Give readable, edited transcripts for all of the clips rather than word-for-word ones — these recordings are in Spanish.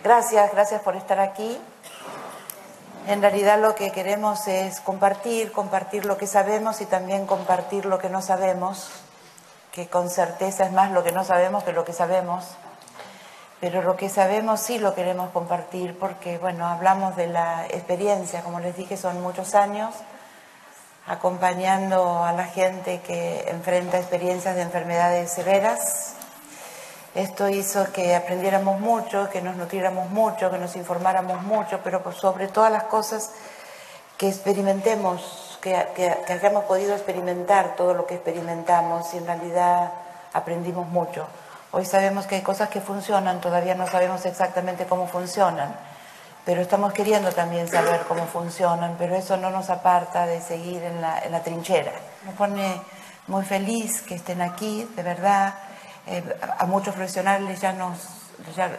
Gracias por estar aquí. En realidad lo que queremos es compartir lo que sabemos y también compartir lo que no sabemos, que con certeza es más lo que no sabemos que lo que sabemos. Pero lo que sabemos sí lo queremos compartir porque, bueno, hablamos de la experiencia, como les dije, son muchos años acompañando a la gente que enfrenta experiencias de enfermedades severas. Esto hizo que aprendiéramos mucho, que nos nutriéramos mucho, que nos informáramos mucho, pero sobre todas las cosas que experimentemos, que hayamos podido experimentar todo lo que experimentamos y en realidad aprendimos mucho. Hoy sabemos que hay cosas que funcionan, todavía no sabemos exactamente cómo funcionan, pero estamos queriendo también saber cómo funcionan, pero eso no nos aparta de seguir en la trinchera. Me pone muy feliz que estén aquí, de verdad. A muchos profesionales ya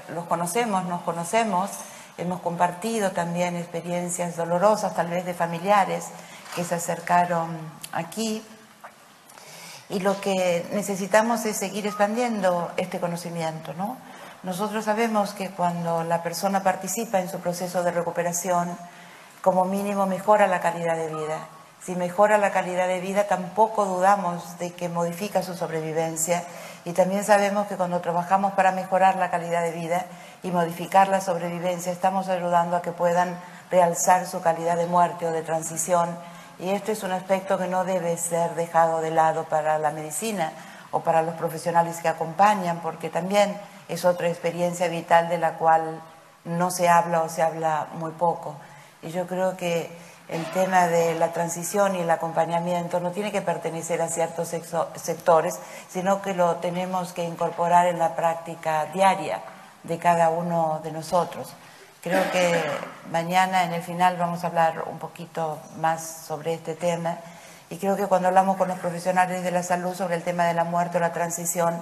los conocemos, nos conocemos, hemos compartido también experiencias dolorosas, tal vez de familiares que se acercaron aquí. Y lo que necesitamos es seguir expandiendo este conocimiento, ¿no? Nosotros sabemos que cuando la persona participa en su proceso de recuperación, como mínimo mejora la calidad de vida. Si mejora la calidad de vida, tampoco dudamos de que modifica su sobrevivencia. Y también sabemos que cuando trabajamos para mejorar la calidad de vida y modificar la sobrevivencia, estamos ayudando a que puedan realzar su calidad de muerte o de transición. Y esto es un aspecto que no debe ser dejado de lado para la medicina o para los profesionales que acompañan, porque también es otra experiencia vital de la cual no se habla o se habla muy poco. Y yo creo que el tema de la transición y el acompañamiento no tiene que pertenecer a ciertos sectores, sino que lo tenemos que incorporar en la práctica diaria de cada uno de nosotros. Creo que mañana en el final vamos a hablar un poquito más sobre este tema y creo que cuando hablamos con los profesionales de la salud sobre el tema de la muerte o la transición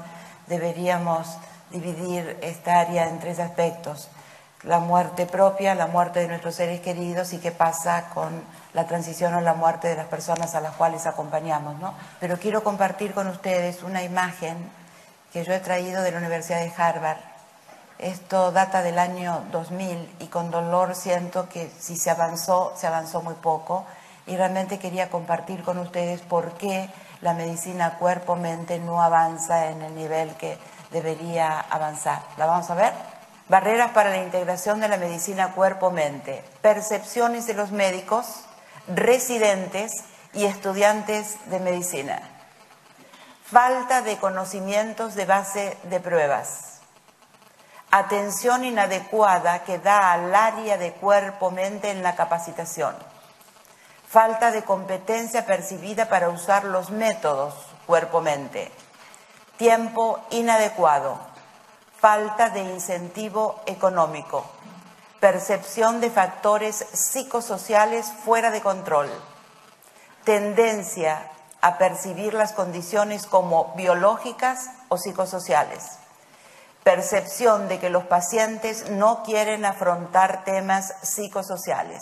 deberíamos dividir esta área en tres aspectos: la muerte propia, la muerte de nuestros seres queridos y qué pasa con la transición o la muerte de las personas a las cuales acompañamos, ¿no? Pero quiero compartir con ustedes una imagen que yo he traído de la Universidad de Harvard. Esto data del año 2000 y con dolor siento que si se avanzó muy poco y realmente quería compartir con ustedes por qué la medicina cuerpo-mente no avanza en el nivel que debería avanzar. ¿La vamos a ver? Barreras para la integración de la medicina cuerpo-mente. Percepciones de los médicos, residentes y estudiantes de medicina. Falta de conocimientos de base de pruebas. Atención inadecuada que da al área de cuerpo-mente en la capacitación. Falta de competencia percibida para usar los métodos cuerpo-mente. Tiempo inadecuado. Falta de incentivo económico. Percepción de factores psicosociales fuera de control. Tendencia a percibir las condiciones como biológicas o psicosociales. Percepción de que los pacientes no quieren afrontar temas psicosociales.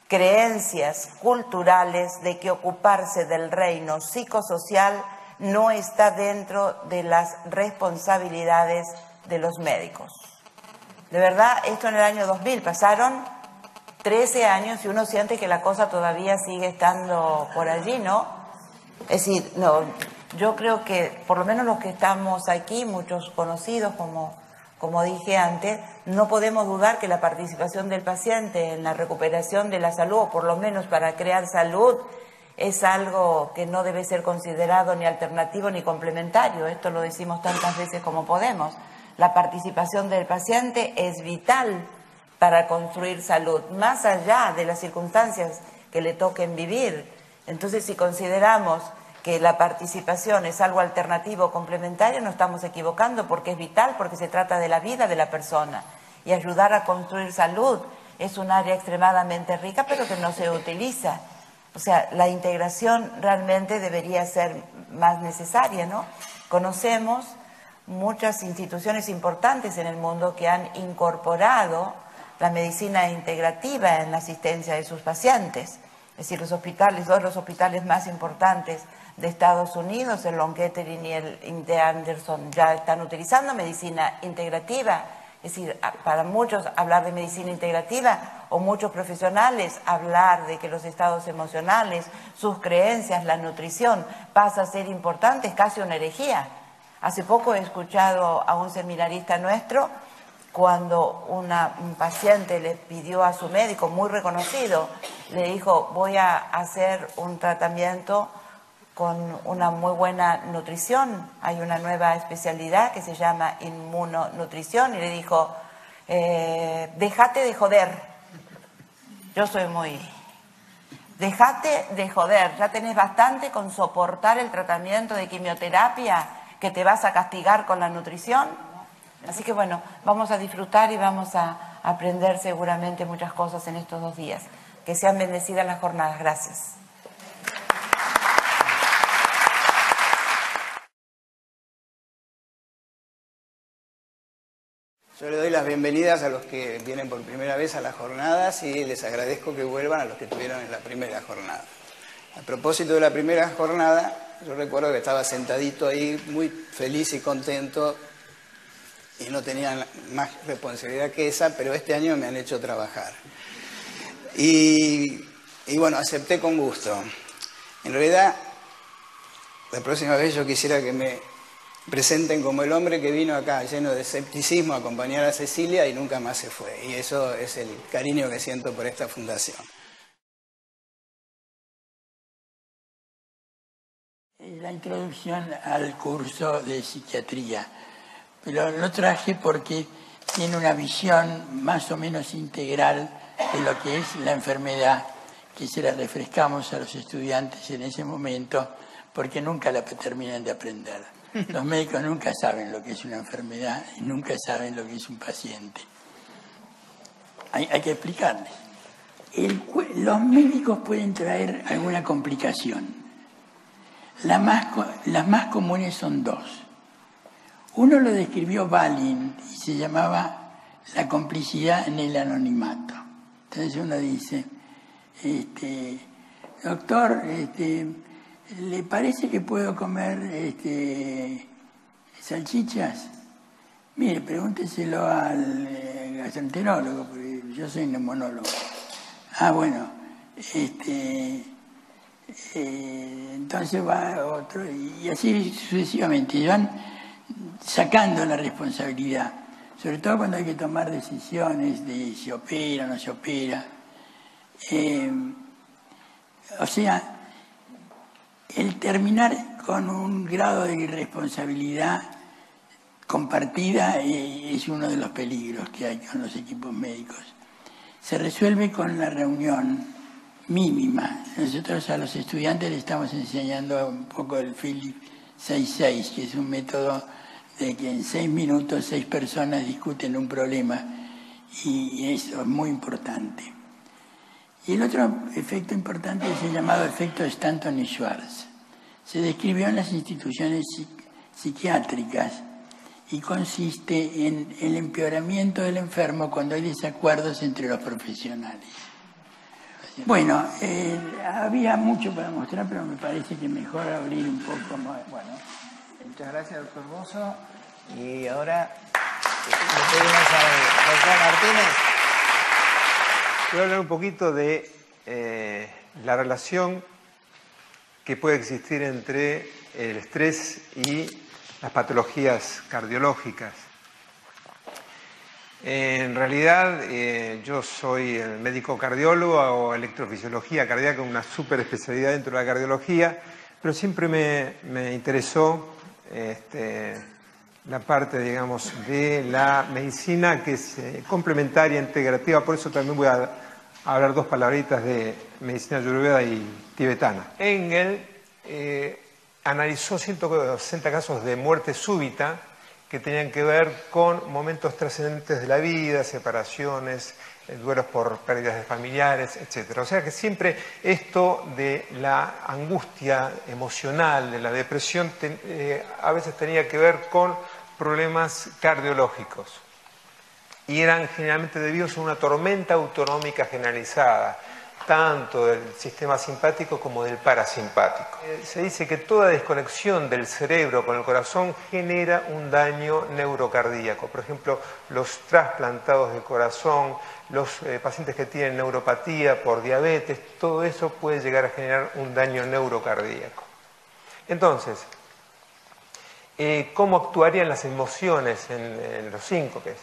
Creencias culturales de que ocuparse del reino psicosocial no está dentro de las responsabilidades de los médicos. De verdad, esto en el año 2000, pasaron 13 años y uno siente que la cosa todavía sigue estando por allí, ¿no? Es decir, no, yo creo que por lo menos los que estamos aquí, muchos conocidos, como dije antes, no podemos dudar que la participación del paciente en la recuperación de la salud, o por lo menos para crear salud, es algo que no debe ser considerado ni alternativo ni complementario. Esto lo decimos tantas veces como podemos. La participación del paciente es vital para construir salud, más allá de las circunstancias que le toquen vivir. Entonces, si consideramos que la participación es algo alternativo o complementario, nos estamos equivocando porque es vital, porque se trata de la vida de la persona. Y ayudar a construir salud es un área extremadamente rica, pero que no se utiliza. O sea, la integración realmente debería ser más necesaria, ¿no? Conocemos muchas instituciones importantes en el mundo que han incorporado la medicina integrativa en la asistencia de sus pacientes. Es decir, dos de los hospitales más importantes de Estados Unidos, el Long Kettering y el MD Anderson, ya están utilizando medicina integrativa Es decir, para muchos hablar de medicina integrativa o muchos profesionales hablar de que los estados emocionales, sus creencias, la nutrición pasa a ser importante, es casi una herejía. Hace poco he escuchado a un seminarista nuestro cuando un paciente le pidió a su médico, muy reconocido, le dijo, voy a hacer un tratamiento con una muy buena nutrición. Hay una nueva especialidad que se llama inmunonutrición y le dijo, déjate de joder. Yo soy muy... Déjate de joder, ya tenés bastante con soportar el tratamiento de quimioterapia que te vas a castigar con la nutrición. Así que bueno, vamos a disfrutar y vamos a aprender seguramente muchas cosas en estos 2 días. Que sean bendecidas las jornadas. Gracias. Yo le doy las bienvenidas a los que vienen por primera vez a las jornadas y les agradezco que vuelvan a los que estuvieron en la primera jornada. A propósito de la primera jornada, yo recuerdo que estaba sentadito ahí muy feliz y contento y no tenía más responsabilidad que esa, pero este año me han hecho trabajar. Y bueno, acepté con gusto. En realidad, la próxima vez yo quisiera que me presenten como el hombre que vino acá lleno de escepticismo a acompañar a Cecilia y nunca más se fue. Y eso es el cariño que siento por esta fundación. La introducción al curso de psiquiatría, pero lo traje porque tiene una visión más o menos integral de lo que es la enfermedad, que se la refrescamos a los estudiantes en ese momento, porque nunca la terminan de aprender. Los médicos nunca saben lo que es una enfermedad y nunca saben lo que es un paciente. Hay que explicarles. Los médicos pueden traer alguna complicación. Las más comunes son 2. Uno lo describió Balin y se llamaba la complicidad en el anonimato. Entonces uno dice, doctor, ¿le parece que puedo comer salchichas? Mire, pregúnteselo al gastroenterólogo, porque yo soy neumonólogo. Ah, bueno, entonces va otro, y así sucesivamente. Y van sacando la responsabilidad, sobre todo cuando hay que tomar decisiones de si opera o no se opera. O sea, el terminar con un grado de irresponsabilidad compartida es uno de los peligros que hay con los equipos médicos. Se resuelve con la reunión mínima. Nosotros a los estudiantes les estamos enseñando un poco el Philip 6-6, que es un método de que en 6 minutos 6 personas discuten un problema, y eso es muy importante. Y el otro efecto importante es el llamado efecto Stanton y Schwartz. Se describió en las instituciones psiquiátricas y consiste en el empeoramiento del enfermo cuando hay desacuerdos entre los profesionales. Bueno, había mucho para mostrar, pero me parece que mejor abrir un poco más. Bueno. Muchas gracias, doctor Bozo. Y ahora le pedimos al doctor Martínez. Voy a hablar un poquito de la relación que puede existir entre el estrés y las patologías cardiológicas. En realidad, yo soy el médico cardiólogo, hago electrofisiología cardíaca, una súper especialidad dentro de la cardiología, pero siempre me interesó la parte, digamos, de la medicina que es complementaria, integrativa. Por eso también voy a hablar 2 palabritas de medicina ayurveda y tibetana. Engel analizó 160 casos de muerte súbita que tenían que ver con momentos trascendentes de la vida, separaciones, duelos por pérdidas de familiares, etc. O sea que siempre esto de la angustia emocional, de la depresión, a veces tenía que ver con problemas cardiológicos. Y eran generalmente debidos a una tormenta autonómica generalizada, tanto del sistema simpático como del parasimpático. Se dice que toda desconexión del cerebro con el corazón genera un daño neurocardíaco. Por ejemplo, los trasplantados de corazón, los pacientes que tienen neuropatía por diabetes, todo eso puede llegar a generar un daño neurocardíaco. Entonces, ¿cómo actuarían las emociones en los síncopes?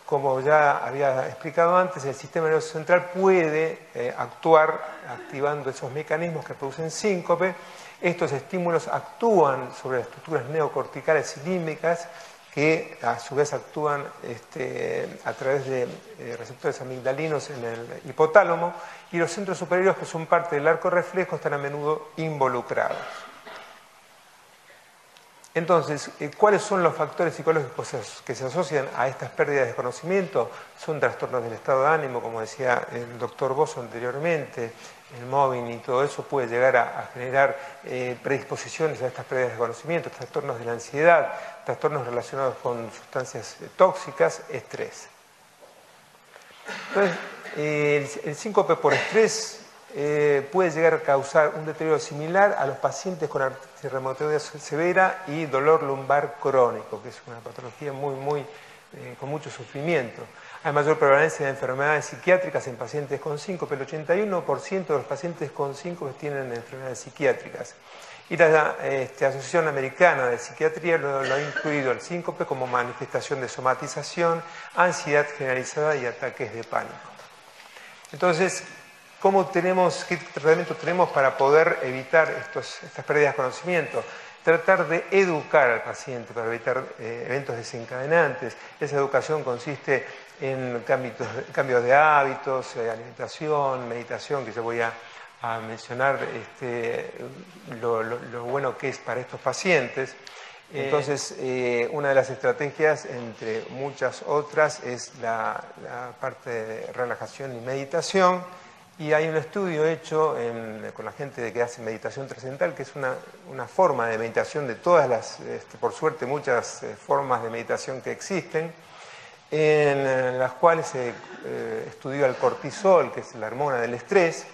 Como ya había explicado antes, el sistema nervioso central puede actuar activando esos mecanismos que producen síncope. Estos estímulos actúan sobre las estructuras neocorticales y límbicas, que a su vez actúan a través de receptores amigdalinos en el hipotálamo, y los centros superiores, que son parte del arco reflejo, están a menudo involucrados. Entonces, ¿cuáles son los factores psicológicos que se asocian a estas pérdidas de conocimiento? Son trastornos del estado de ánimo, como decía el doctor Bozo anteriormente, el mobbing y todo eso puede llegar a generar predisposiciones a estas pérdidas de conocimiento, trastornos de la ansiedad, trastornos relacionados con sustancias tóxicas, estrés. Entonces, el síncope por estrés puede llegar a causar un deterioro similar a los pacientes con artritis reumatoidea severa y dolor lumbar crónico, que es una patología con mucho sufrimiento. Hay mayor prevalencia de enfermedades psiquiátricas en pacientes con síncope. El 81% de los pacientes con síncope tienen enfermedades psiquiátricas. Y la Asociación Americana de Psiquiatría lo ha incluido el síncope como manifestación de somatización, ansiedad generalizada y ataques de pánico. Entonces, ¿qué tratamiento tenemos para poder evitar estas pérdidas de conocimiento? Tratar de educar al paciente para evitar eventos desencadenantes. Esa educación consiste en cambios de hábitos, alimentación, meditación, que yo voy a mencionar lo bueno que es para estos pacientes. Entonces, una de las estrategias, entre muchas otras, es la parte de relajación y meditación. Y hay un estudio hecho con la gente que hace meditación trascendental, que es una forma de meditación de todas las, por suerte, muchas formas de meditación que existen, en las cuales se estudió el cortisol, que es la hormona del estrés,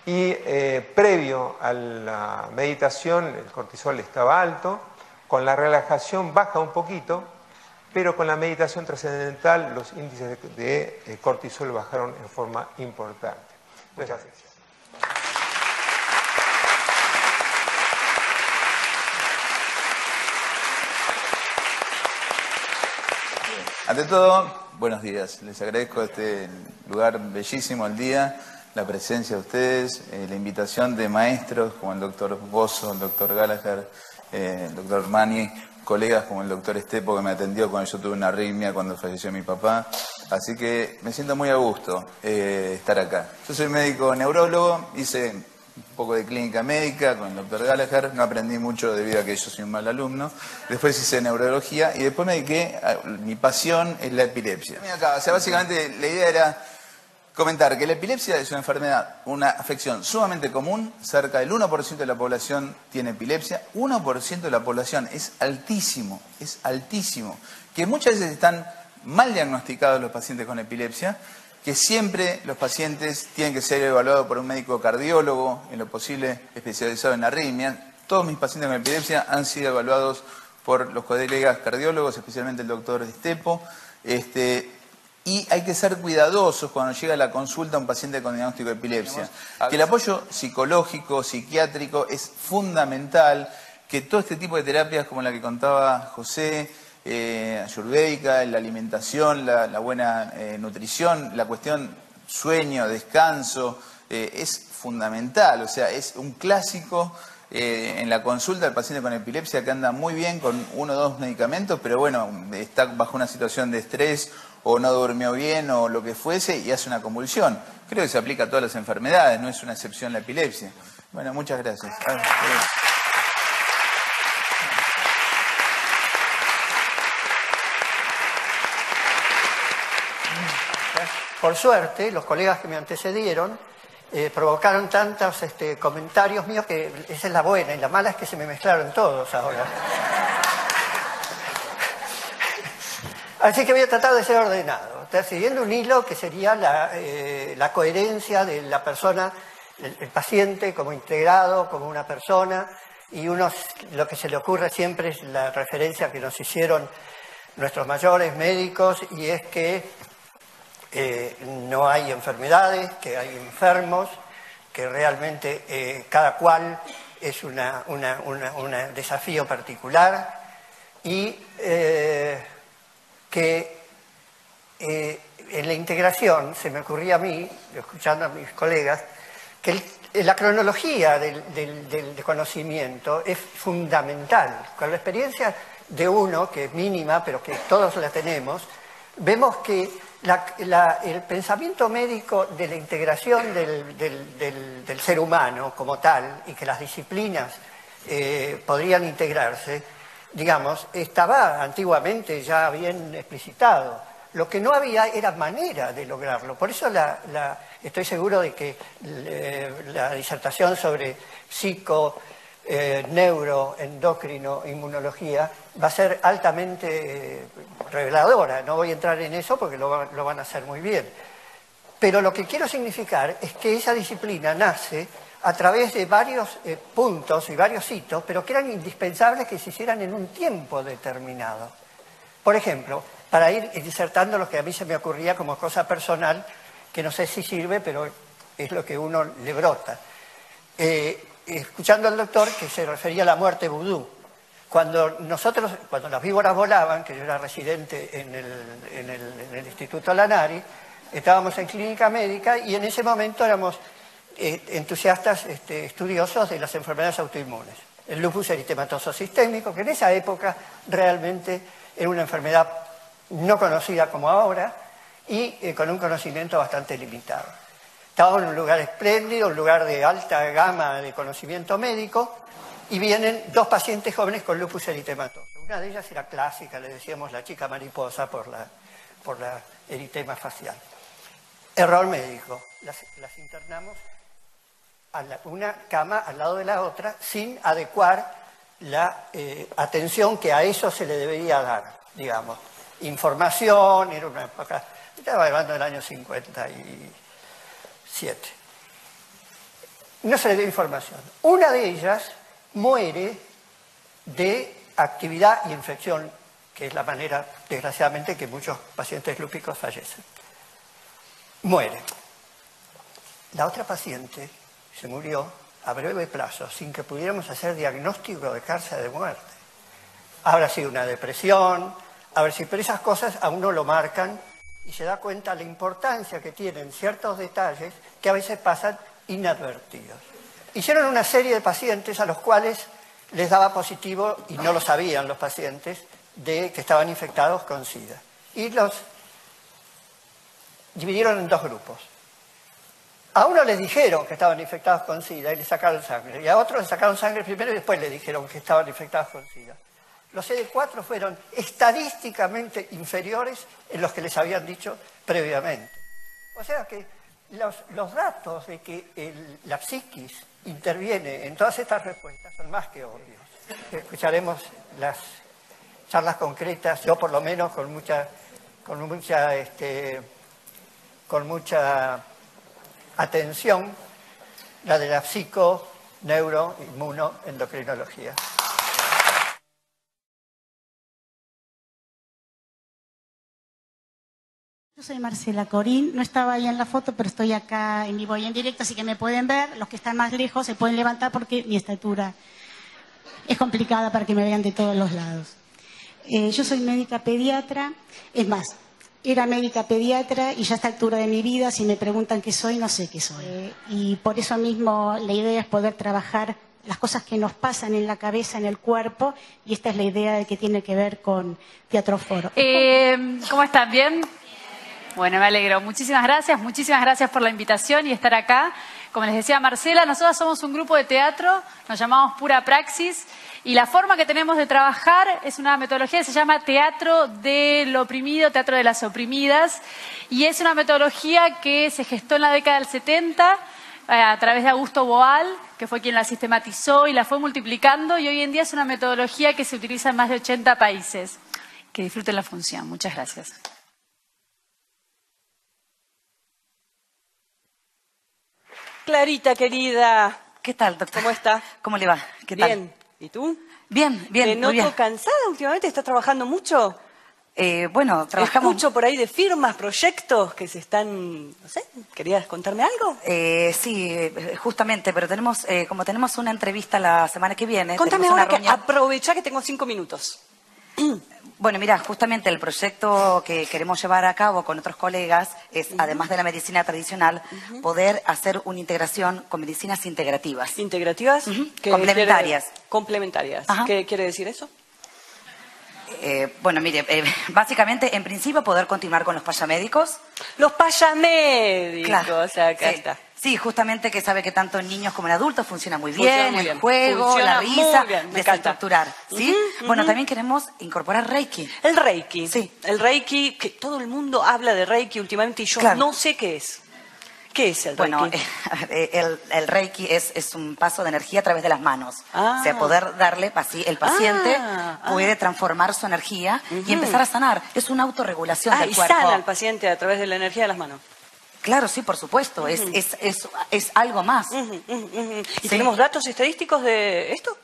y previo a la meditación el cortisol estaba alto, con la relajación baja un poquito, pero con la meditación trascendental los índices de cortisol bajaron en forma importante. Muchas gracias. Ante todo, buenos días. Les agradezco este lugar bellísimo al día, la presencia de ustedes, la invitación de maestros como el doctor Bozo, el doctor Gallagher, el doctor Mani, colegas como el doctor Estepo, que me atendió cuando yo tuve una arritmia, cuando falleció mi papá. Así que me siento muy a gusto estar acá. Yo soy médico neurólogo, hice un poco de clínica médica con el doctor Gallagher, no aprendí mucho debido a que yo soy un mal alumno. Después hice neurología y después me dediqué mi pasión es la epilepsia. O sea, básicamente la idea era comentar que la epilepsia es una enfermedad, una afección sumamente común. Cerca del 1% de la población tiene epilepsia. 1% de la población es altísimo, que muchas veces están mal diagnosticados los pacientes con epilepsia, que siempre los pacientes tienen que ser evaluados por un médico cardiólogo, en lo posible especializado en arritmias. Todos mis pacientes con epilepsia han sido evaluados por los colegas cardiólogos, especialmente el doctor Estepo, y hay que ser cuidadosos cuando llega a la consulta un paciente con diagnóstico de epilepsia. Que el apoyo psicológico, psiquiátrico es fundamental, que todo este tipo de terapias como la que contaba José, ayurvédica, la alimentación, la buena nutrición, la cuestión sueño, descanso, es fundamental. O sea, es un clásico en la consulta del paciente con epilepsia que anda muy bien con 1 o 2 medicamentos, pero bueno, está bajo una situación de estrés o no durmió bien o lo que fuese y hace una convulsión. Creo que se aplica a todas las enfermedades, no es una excepción la epilepsia. Bueno, muchas gracias. Por suerte, los colegas que me antecedieron provocaron tantos comentarios míos que esa es la buena y la mala es que se me mezclaron todos ahora. Así que voy a tratar de ser ordenado. siguiendo un hilo que sería la coherencia de la persona, el paciente como integrado, como una persona, y lo que se le ocurre siempre es la referencia que nos hicieron nuestros mayores médicos, y es que no hay enfermedades, que hay enfermos, que realmente cada cual es un desafío particular, y que en la integración se me ocurría a mí, escuchando a mis colegas, que la cronología del conocimiento es fundamental. Con la experiencia de uno, que es mínima, pero que todos la tenemos, vemos que el pensamiento médico de la integración del ser humano como tal, y que las disciplinas podrían integrarse, digamos, estaba antiguamente ya bien explicitado. Lo que no había era manera de lograrlo. Por eso estoy seguro de que la disertación sobre neuro, endocrino, inmunología va a ser altamente reveladora. No voy a entrar en eso porque lo van a hacer muy bien. Pero lo que quiero significar es que esa disciplina nace a través de varios puntos y varios hitos, pero que eran indispensables que se hicieran en un tiempo determinado. Por ejemplo, para ir disertando lo que a mí se me ocurría como cosa personal, que no sé si sirve, pero es lo que uno le brota. Escuchando al doctor que se refería a la muerte vudú. Cuando las víboras volaban, que yo era residente en el Instituto Lanari, estábamos en clínica médica y en ese momento éramos entusiastas estudiosos de las enfermedades autoinmunes. El lupus eritematoso sistémico, que en esa época realmente era una enfermedad no conocida como ahora y con un conocimiento bastante limitado. Estábamos en un lugar espléndido, un lugar de alta gama de conocimiento médico, y vienen dos pacientes jóvenes con lupus eritematoso. Una de ellas era clásica, le decíamos la chica mariposa por la eritema facial. Error médico, las internamos a una cama al lado de la otra sin adecuar la atención que a eso se le debería dar, digamos. Información, era una época, estaba hablando del año 57. No se le dio información. Una de ellas muere de actividad y infección, que es la manera, desgraciadamente, que muchos pacientes lúpicos fallecen. Muere. La otra paciente se murió a breve plazo, sin que pudiéramos hacer diagnóstico de causa de muerte. Habrá sido una depresión, pero esas cosas a uno lo marcan y se da cuenta de la importancia que tienen ciertos detalles que a veces pasan inadvertidos. Hicieron una serie de pacientes a los cuales les daba positivo, y no lo sabían los pacientes, de que estaban infectados con SIDA. Y los dividieron en dos grupos. A uno les dijeron que estaban infectados con SIDA y le sacaron sangre, y a otros le sacaron sangre primero y después le dijeron que estaban infectados con SIDA. Los CD4 fueron estadísticamente inferiores en los que les habían dicho previamente. O sea que los datos de que la psiquis interviene en todas estas respuestas son más que obvios. Escucharemos las charlas concretas, yo por lo menos con mucha atención, la de la psico, neuro, inmuno, endocrinología. Yo soy Marcela Corín, no estaba ahí en la foto, pero estoy acá en vivo y en directo, así que me pueden ver. Los que están más lejos se pueden levantar porque mi estatura es complicada para que me vean de todos los lados. Yo soy médica pediatra, es más, era médica pediatra y ya a esta altura de mi vida, si me preguntan qué soy, no sé qué soy. Y por eso mismo la idea es poder trabajar las cosas que nos pasan en la cabeza, en el cuerpo, y esta es la idea de que tiene que ver con Teatro Foro. ¿Cómo están? ¿Bien? Bueno, me alegro. Muchísimas gracias por la invitación y estar acá. Como les decía Marcela, nosotros somos un grupo de teatro, nos llamamos Pura Praxis, y la forma que tenemos de trabajar es una metodología que se llama Teatro del Oprimido, Teatro de las Oprimidas, y es una metodología que se gestó en la década del 70 a través de Augusto Boal, que fue quien la sistematizó y la fue multiplicando, y hoy en día es una metodología que se utiliza en más de 80 países. Que disfruten la función. Muchas gracias. Clarita, querida. ¿Qué tal, doctor? ¿Cómo está? ¿Cómo le va? ¿Qué tal? Bien. ¿Y tú? Bien, bien, Te muy bien. noto cansada últimamente. ¿Estás trabajando mucho? Bueno, trabajamos... Escucho por ahí de firmas, proyectos que se están... No sé, ¿querías contarme algo? Sí, justamente, pero tenemos, como tenemos una entrevista la semana que viene... Contame tenemos una ahora, que reunión. aprovecha que tengo 5 minutos. Bueno, mira, justamente el proyecto que queremos llevar a cabo con otros colegas es, además de la medicina tradicional, poder hacer una integración con medicinas integrativas. ¿Integrativas? Complementarias. Complementarias. Ajá. ¿Qué quiere decir eso? Bueno, mire, básicamente, en principio, poder continuar con los payamédicos. Los payamédicos, Claro, o sea, acá sí. está. Sí, justamente que sabe que tanto en niños como en adultos funciona muy Funciona bien, muy el bien. juego, Funciona la risa, muy bien, me encanta. desestructurar, ¿sí? Bueno, también queremos incorporar Reiki. El Reiki. Sí. El Reiki, que todo el mundo habla de Reiki últimamente y yo Claro. no sé qué es. ¿Qué es el Bueno, Reiki? el Reiki es un paso de energía a través de las manos. Ah. O sea, poder darle, así el paciente puede transformar su energía y empezar a sanar. Es una autorregulación del y cuerpo. sana al paciente a través de la energía de las manos. Claro, sí, por supuesto. Es algo más. ¿Y tenemos datos estadísticos de esto?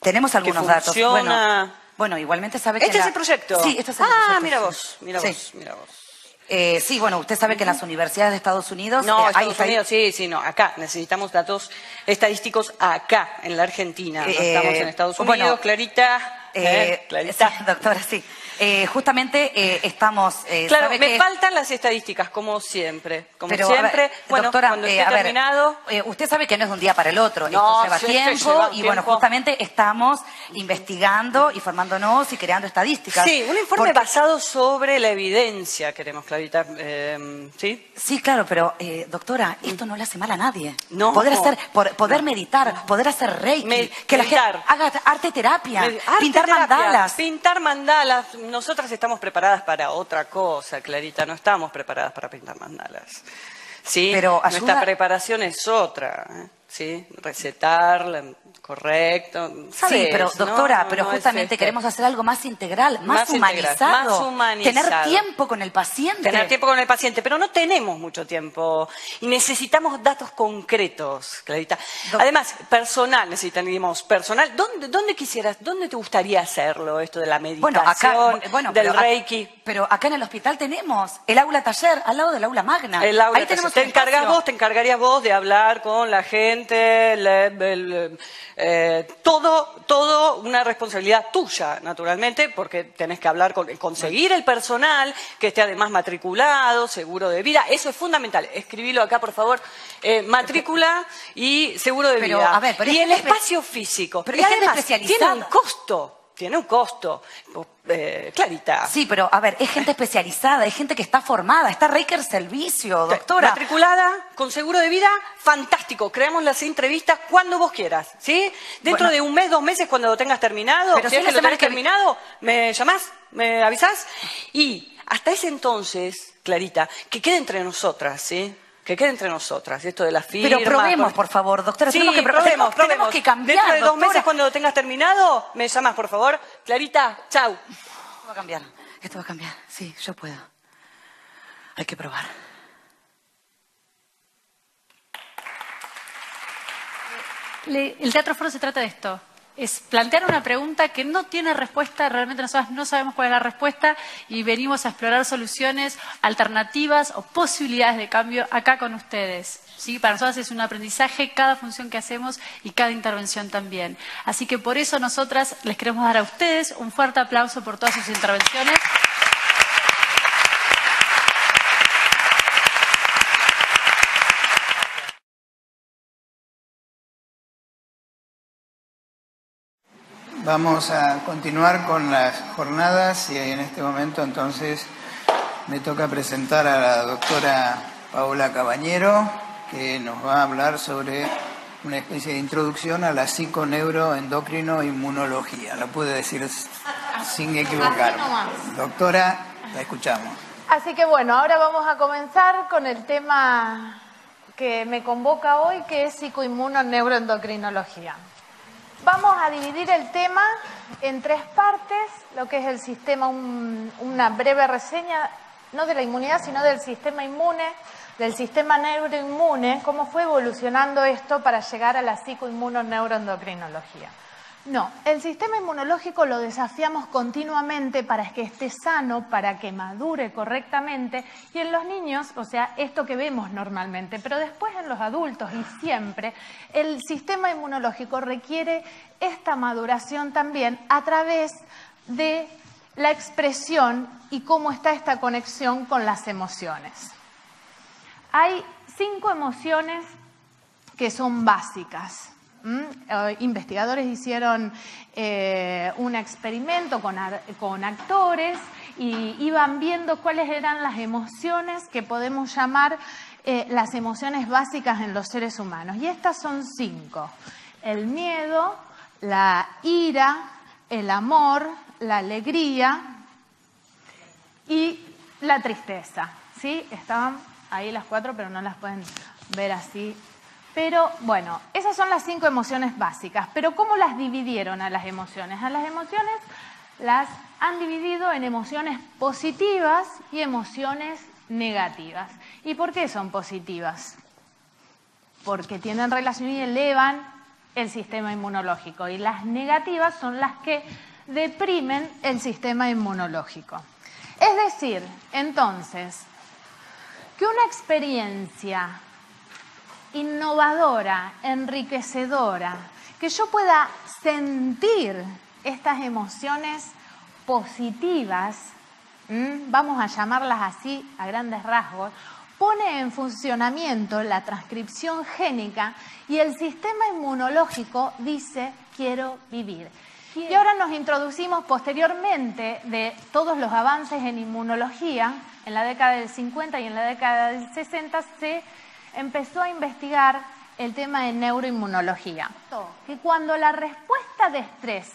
Tenemos algunos datos. funciona. Bueno, igualmente sabe que... ¿Este es el proyecto? Sí, este es el proyecto. Mira vos, mira Sí. vos, mira vos. Sí, bueno, usted sabe que en las universidades de Estados Unidos... No, hay Estados Unidos, sí, no, acá. Necesitamos datos estadísticos acá, en la Argentina. No estamos en Estados Unidos, bueno, Clarita. Clarita. Sí, doctora, sí. Justamente estamos... Claro, sabe me que- faltan las estadísticas, como siempre. Como Pero, siempre, a ver, bueno, doctora, cuando esté a ver, terminado... usted sabe que no es de un día para el otro, No, esto lleva sí, tiempo lleva y bueno, tiempo. justamente estamos investigando y formándonos y creando estadísticas. Sí, un informe Porque- basado sobre la evidencia, queremos, Clarita. ¿Sí? Sí, claro, pero doctora, esto no le hace mal a nadie. No. Poder meditar, poder hacer reiki, que la meditar. gente haga arte terapia, pintar Arteterapia, mandalas. Pintar mandalas. Nosotras estamos preparadas para otra cosa, Clarita. No estamos preparadas para pintar mandalas. ¿Sí? Pero Nuestra ayuda- preparación es otra. ¿Sí? Recetar, correcto. Sí, ¿Sabes? pero doctora, No, pero no es justamente este. queremos hacer algo más integral, más Más integral, humanizado. más humanizado. Tener tiempo con el paciente. Tener tiempo con el paciente, pero no tenemos mucho tiempo y necesitamos datos concretos, Clarita. Además, personal, necesitaríamos personal. ¿Dónde quisieras, dónde te gustaría hacerlo, esto de la meditación, del pero Reiki? Pero acá en el hospital tenemos el aula taller, al lado del aula magna. El aula Ahí tenemos te un espacio. encargarías vos de hablar con la gente, todo una responsabilidad tuya, naturalmente, porque tenés que hablar conseguir el personal que esté además matriculado, seguro de vida. Eso es fundamental. Escribilo acá, por favor. Matrícula y seguro de Pero, vida. a ver, pero y es el gente espacio físico. pero y es gente además, especializada. tiene un costo. Clarita. Sí, pero a ver, es gente especializada, es gente que está formada, está Reiki servicio, doctora. Matriculada, con seguro de vida, fantástico. Creamos las entrevistas cuando vos quieras, ¿sí? Dentro de un mes, 2 meses, cuando lo tengas terminado, Pero si si es la que lo semana tenés que terminado, me llamás, me avisás. Y hasta ese entonces, Clarita, que quede entre nosotras, ¿sí? Que quede entre nosotras, esto de la firma. Pero probemos, por favor, doctora. Sí, tenemos que cambiar, Dentro de 2 doctora. meses, cuando lo tengas terminado, me llamas, por favor. Clarita, chau. Esto va a cambiar, esto va a cambiar. Sí, yo puedo. Hay que probar. El Teatro Foro se trata de esto. Es plantear una pregunta que no tiene respuesta, realmente nosotros no sabemos cuál es la respuesta y venimos a explorar soluciones alternativas o posibilidades de cambio acá con ustedes. ¿Sí? Para nosotros es un aprendizaje cada función que hacemos y cada intervención también. Así que por eso nosotras les queremos dar a ustedes un fuerte aplauso por todas sus intervenciones. Vamos a continuar con las jornadas y en este momento entonces me toca presentar a la doctora Paola Cabañero, que nos va a hablar sobre una especie de introducción a la psiconeuroendocrinoinmunología. Lo pude decir sin equivocarme. Doctora, la escuchamos. Así que bueno, ahora vamos a comenzar con el tema que me convoca hoy, que es psicoinmunoneuroendocrinología. Vamos a dividir el tema en 3 partes, lo que es el sistema, una breve reseña no de la inmunidad, sino del sistema inmune, del sistema neuroinmune, cómo fue evolucionando esto para llegar a la psicoinmunoneuroendocrinología. No, el sistema inmunológico lo desafiamos continuamente para que esté sano, para que madure correctamente, y en los niños, o sea, esto que vemos normalmente, pero después en los adultos y siempre, el sistema inmunológico requiere esta maduración también a través de la expresión y cómo está esta conexión con las emociones. Hay 5 emociones que son básicas. Investigadores hicieron un experimento con actores y iban viendo cuáles eran las emociones que podemos llamar las emociones básicas en los seres humanos. Y estas son 5. El miedo, la ira, el amor, la alegría y la tristeza. ¿Sí? Estaban ahí las 4, pero no las pueden ver así. Pero, bueno, esas son las 5 emociones básicas. Pero, ¿cómo las dividieron a las emociones? A las emociones las han dividido en emociones positivas y emociones negativas. ¿Y por qué son positivas? Porque tienen relación y elevan el sistema inmunológico. Y las negativas son las que deprimen el sistema inmunológico. Es decir, entonces, que una experiencia innovadora, enriquecedora, que yo pueda sentir estas emociones positivas, vamos a llamarlas así a grandes rasgos, pone en funcionamiento la transcripción génica y el sistema inmunológico dice quiero vivir. Y ahora nos introducimos posteriormente de todos los avances en inmunología, en la década del 50 y en la década del 60 se empezó a investigar el tema de neuroinmunología. Que cuando la respuesta de estrés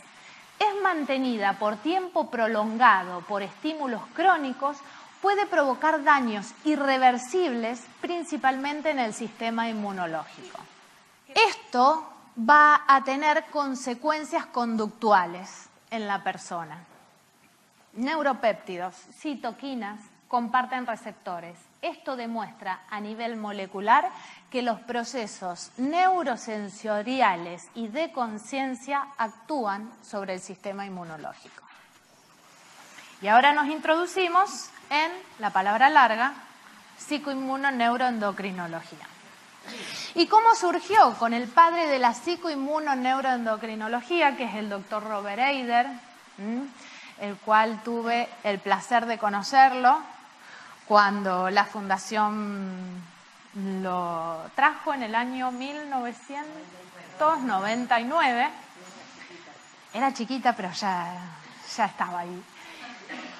es mantenida por tiempo prolongado por estímulos crónicos, puede provocar daños irreversibles, principalmente en el sistema inmunológico. Esto va a tener consecuencias conductuales en la persona. Neuropéptidos, citoquinas, comparten receptores. Esto demuestra a nivel molecular que los procesos neurosensoriales y de conciencia actúan sobre el sistema inmunológico. Y ahora nos introducimos en la palabra larga, psicoinmunoneuroendocrinología. ¿Y cómo surgió? Con el padre de la psicoinmunoneuroendocrinología, que es el doctor Robert Eider, el cual tuve el placer de conocerlo cuando la fundación lo trajo en el año 1999. Era chiquita, pero ya estaba ahí.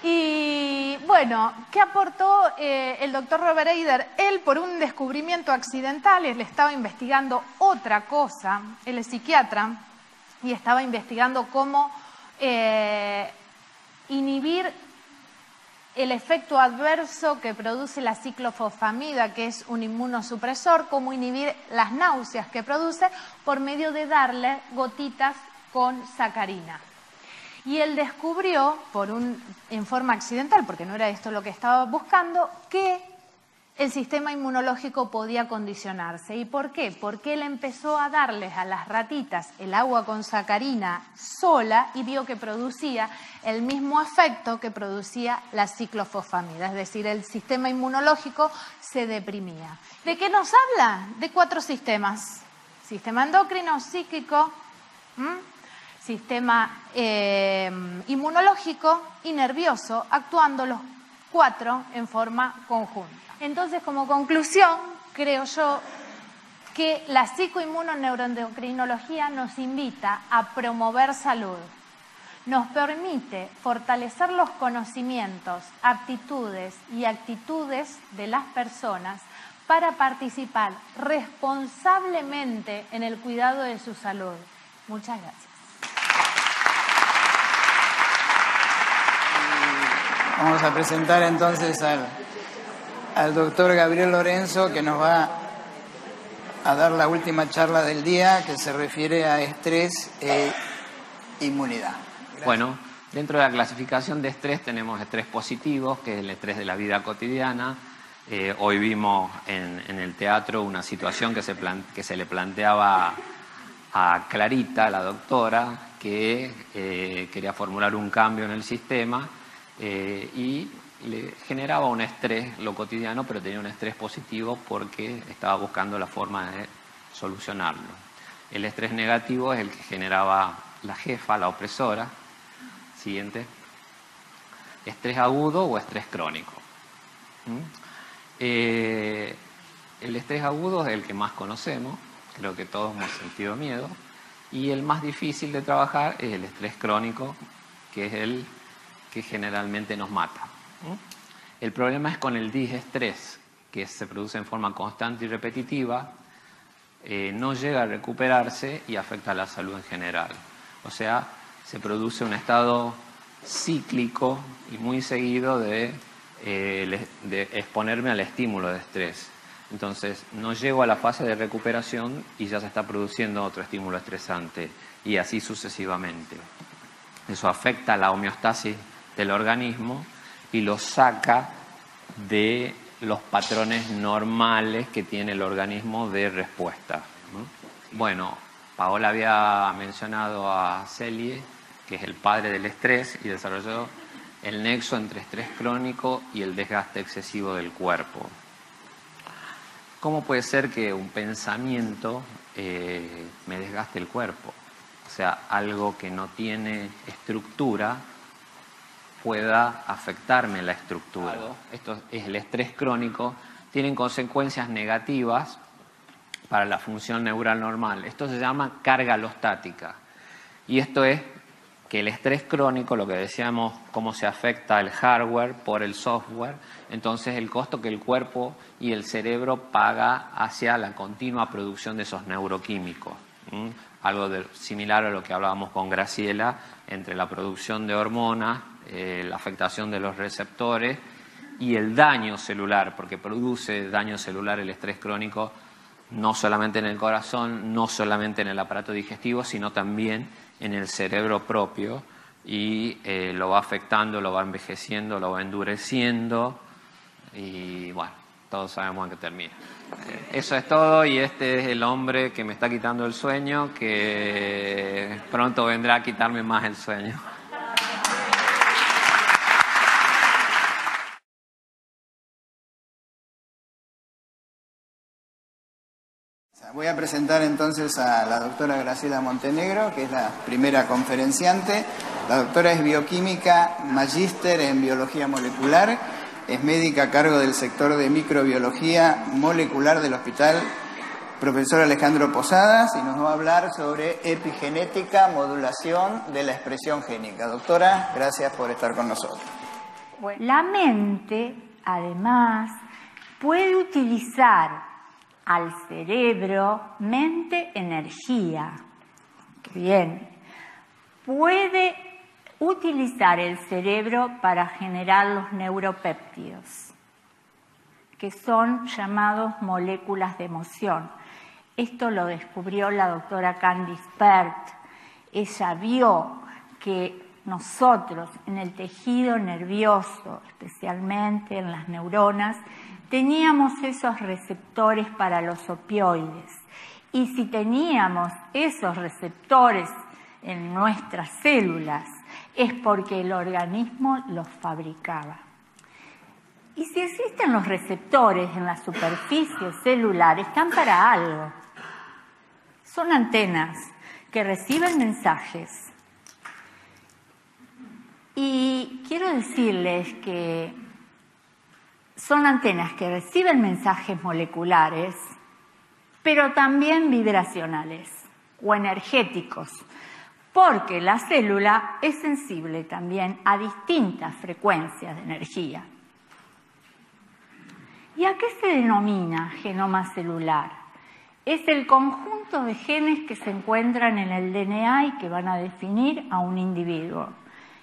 Y bueno, ¿qué aportó el doctor Robert Eider? Él, por un descubrimiento accidental, él estaba investigando otra cosa, él es psiquiatra, y estaba investigando cómo inhibir el efecto adverso que produce la ciclofosfamida, que es un inmunosupresor, cómo inhibir las náuseas que produce por medio de darle gotitas con sacarina. Y él descubrió, en forma accidental, porque no era esto lo que estaba buscando, que el sistema inmunológico podía condicionarse. ¿Y por qué? Porque él empezó a darles a las ratitas el agua con sacarina sola y vio que producía el mismo efecto que producía la ciclofosfamida, es decir, el sistema inmunológico se deprimía. ¿De qué nos habla? De 4 sistemas: sistema endocrino, psíquico, sistema inmunológico y nervioso, actuando los 4 en forma conjunta. Entonces, como conclusión, creo yo que la psicoinmunoneuroendocrinología nos invita a promover salud, nos permite fortalecer los conocimientos, aptitudes y actitudes de las personas para participar responsablemente en el cuidado de su salud. Muchas gracias. Vamos a presentar entonces al doctor Gabriel Lorenzo, que nos va a dar la última charla del día, que se refiere a estrés e inmunidad. Bueno, Dentro de la clasificación de estrés tenemos estrés positivo, que es el estrés de la vida cotidiana. Hoy vimos en el teatro una situación que se le planteaba a Clarita, la doctora, que quería formular un cambio en el sistema y le generaba un estrés lo cotidiano, pero tenía un estrés positivo porque estaba buscando la forma de solucionarlo. El estrés negativo es el que generaba la jefa, la opresora. Siguiente. Estrés agudo o estrés crónico. El estrés agudo es el que más conocemos, creo que todos hemos sentido miedo, y el más difícil de trabajar es el estrés crónico, que es el que generalmente nos mata. El problema es con el disestrés, que se produce en forma constante y repetitiva, no llega a recuperarse y afecta a la salud en general. O sea, se produce un estado cíclico y muy seguido de exponerme al estímulo de estrés. Entonces, no llego a la fase de recuperación y ya se está produciendo otro estímulo estresante, y así sucesivamente. Eso afecta a la homeostasis del organismo y lo saca de los patrones normales que tiene el organismo de respuesta. Bueno, Paola había mencionado a Selye, que es el padre del estrés, y desarrolló el nexo entre estrés crónico y el desgaste excesivo del cuerpo. ¿Cómo puede ser que un pensamiento me desgaste el cuerpo? O sea, algo que no tiene estructura pueda afectarme la estructura. Esto es el estrés crónico, tienen consecuencias negativas para la función neural normal. Esto se llama carga alostática. Y esto es que el estrés crónico, lo que decíamos, cómo se afecta el hardware por el software, entonces el costo que el cuerpo y el cerebro paga hacia la continua producción de esos neuroquímicos. Algo similar a lo que hablábamos con Graciela, entre la producción de hormonas, la afectación de los receptores y el daño celular, porque produce daño celular el estrés crónico, no solamente en el corazón, no solamente en el aparato digestivo, sino también en el cerebro propio, y lo va afectando, lo va envejeciendo, lo va endureciendo, y bueno, todos sabemos en qué termina. Eso es todo, y este es el hombre que me está quitando el sueño, que pronto vendrá a quitarme más el sueño. Voy a presentar entonces a la doctora Graciela Montenegro, que es la primera conferenciante. La doctora es bioquímica, magíster en biología molecular, es médica a cargo del sector de microbiología molecular del Hospital Profesor Alejandro Posadas, y nos va a hablar sobre epigenética, modulación de la expresión génica. Doctora, gracias por estar con nosotros. La mente, además, puede utilizar al cerebro, mente, energía. Qué bien. Puede utilizar el cerebro para generar los neuropéptidos, que son llamados moléculas de emoción. Esto lo descubrió la doctora Candice Pert. Ella vio que nosotros, en el tejido nervioso, especialmente en las neuronas, teníamos esos receptores para los opioides. Y si teníamos esos receptores en nuestras células, es porque el organismo los fabricaba. Y si existen los receptores en la superficie celular, están para algo. Son antenas que reciben mensajes. Y quiero decirles que son antenas que reciben mensajes moleculares, pero también vibracionales o energéticos, porque la célula es sensible también a distintas frecuencias de energía. ¿Y a qué se denomina genoma celular? Es el conjunto de genes que se encuentran en el DNA y que van a definir a un individuo.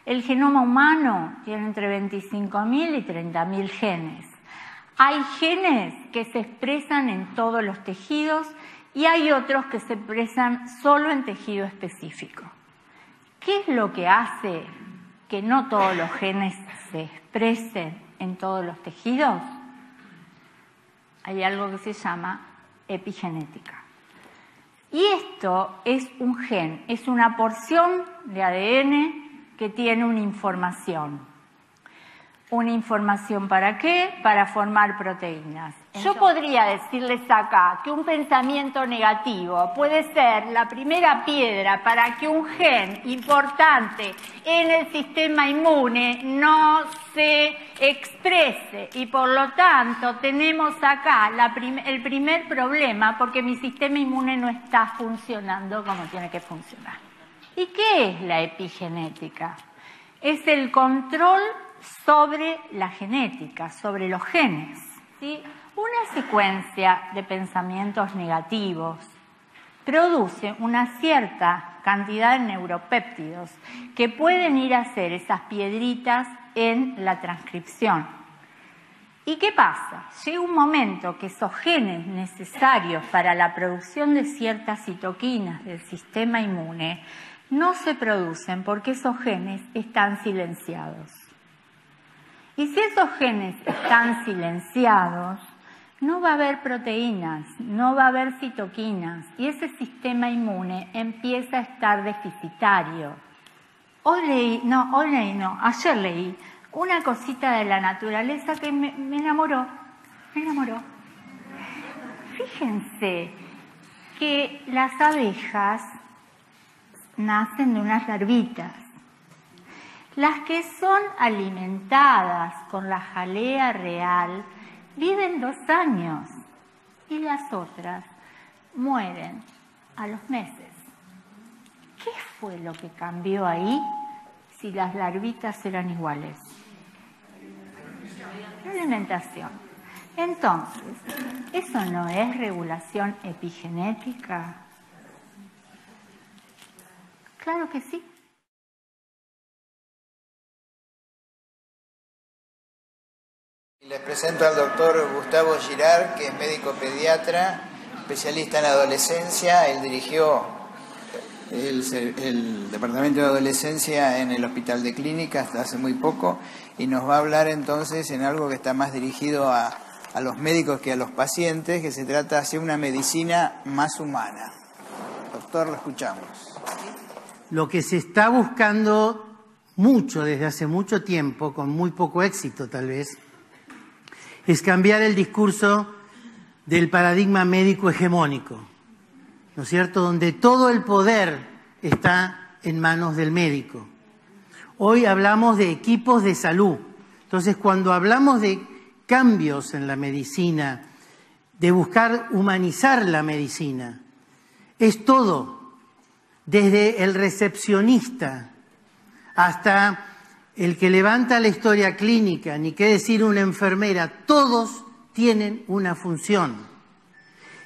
El genoma humano tiene entre 25.000 y 30.000 genes. Hay genes que se expresan en todos los tejidos y hay otros que se expresan solo en tejido específico. ¿Qué es lo que hace que no todos los genes se expresen en todos los tejidos? Hay algo que se llama epigenética. Y esto es un gen, es una porción de ADN que tiene una información. ¿Una información para qué? Para formar proteínas. Yo podría decirles acá que un pensamiento negativo puede ser la primera piedra para que un gen importante en el sistema inmune no se exprese, y por lo tanto tenemos acá el primer problema, porque mi sistema inmune no está funcionando como tiene que funcionar. ¿Y qué es la epigenética? Es el control sobre la genética, sobre los genes, ¿sí? Una secuencia de pensamientos negativos produce una cierta cantidad de neuropéptidos que pueden ir a hacer esas piedritas en la transcripción. ¿Y qué pasa? Llega un momento que esos genes necesarios para la producción de ciertas citoquinas del sistema inmune no se producen porque esos genes están silenciados. Y si esos genes están silenciados, no va a haber proteínas, no va a haber citoquinas, y ese sistema inmune empieza a estar deficitario. Ayer leí una cosita de la naturaleza que me enamoró, Fíjense que las abejas nacen de unas larvitas. Las que son alimentadas con la jalea real viven 2 años y las otras mueren a los meses. ¿Qué fue lo que cambió ahí si las larvitas eran iguales? La alimentación. Entonces, ¿eso no es regulación epigenética? Claro que sí. Les presento al doctor Gustavo Girard, que es médico pediatra, especialista en adolescencia. Él dirigió el departamento de adolescencia en el Hospital de Clínica hasta hace muy poco, y nos va a hablar entonces en algo que está más dirigido a los médicos que a los pacientes, que se trata de hacer una medicina más humana. Doctor, lo escuchamos. Lo que se está buscando mucho desde hace mucho tiempo, con muy poco éxito tal vez, es cambiar el discurso del paradigma médico hegemónico, ¿no es cierto?, donde todo el poder está en manos del médico. Hoy hablamos de equipos de salud. Entonces, cuando hablamos de cambios en la medicina, de buscar humanizar la medicina, es todo, desde el recepcionista hasta el que levanta la historia clínica, ni qué decir una enfermera, todos tienen una función.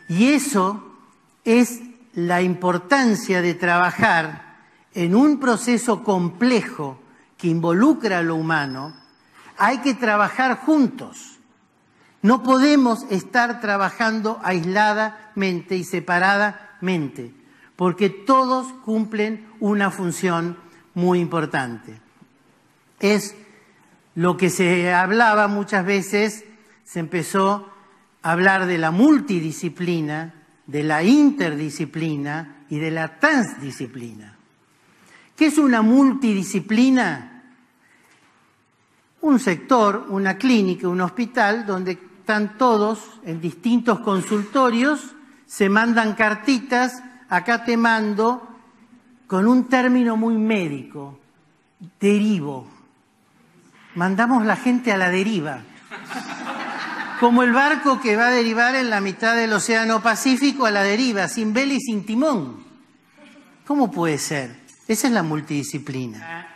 Y eso es la importancia de trabajar en un proceso complejo que involucra a lo humano. Hay que trabajar juntos. No podemos estar trabajando aisladamente y separadamente, porque todos cumplen una función muy importante. Es lo que se hablaba muchas veces, se empezó a hablar de la multidisciplina, de la interdisciplina y de la transdisciplina. ¿Qué es una multidisciplina? Un sector, una clínica, un hospital, donde están todos en distintos consultorios, se mandan cartitas, acá te mando, con un término muy médico, derivo. Mandamos la gente a la deriva, como el barco que va a derivar en la mitad del Océano Pacífico a la deriva, sin vela y sin timón. ¿Cómo puede ser? Esa es la multidisciplina.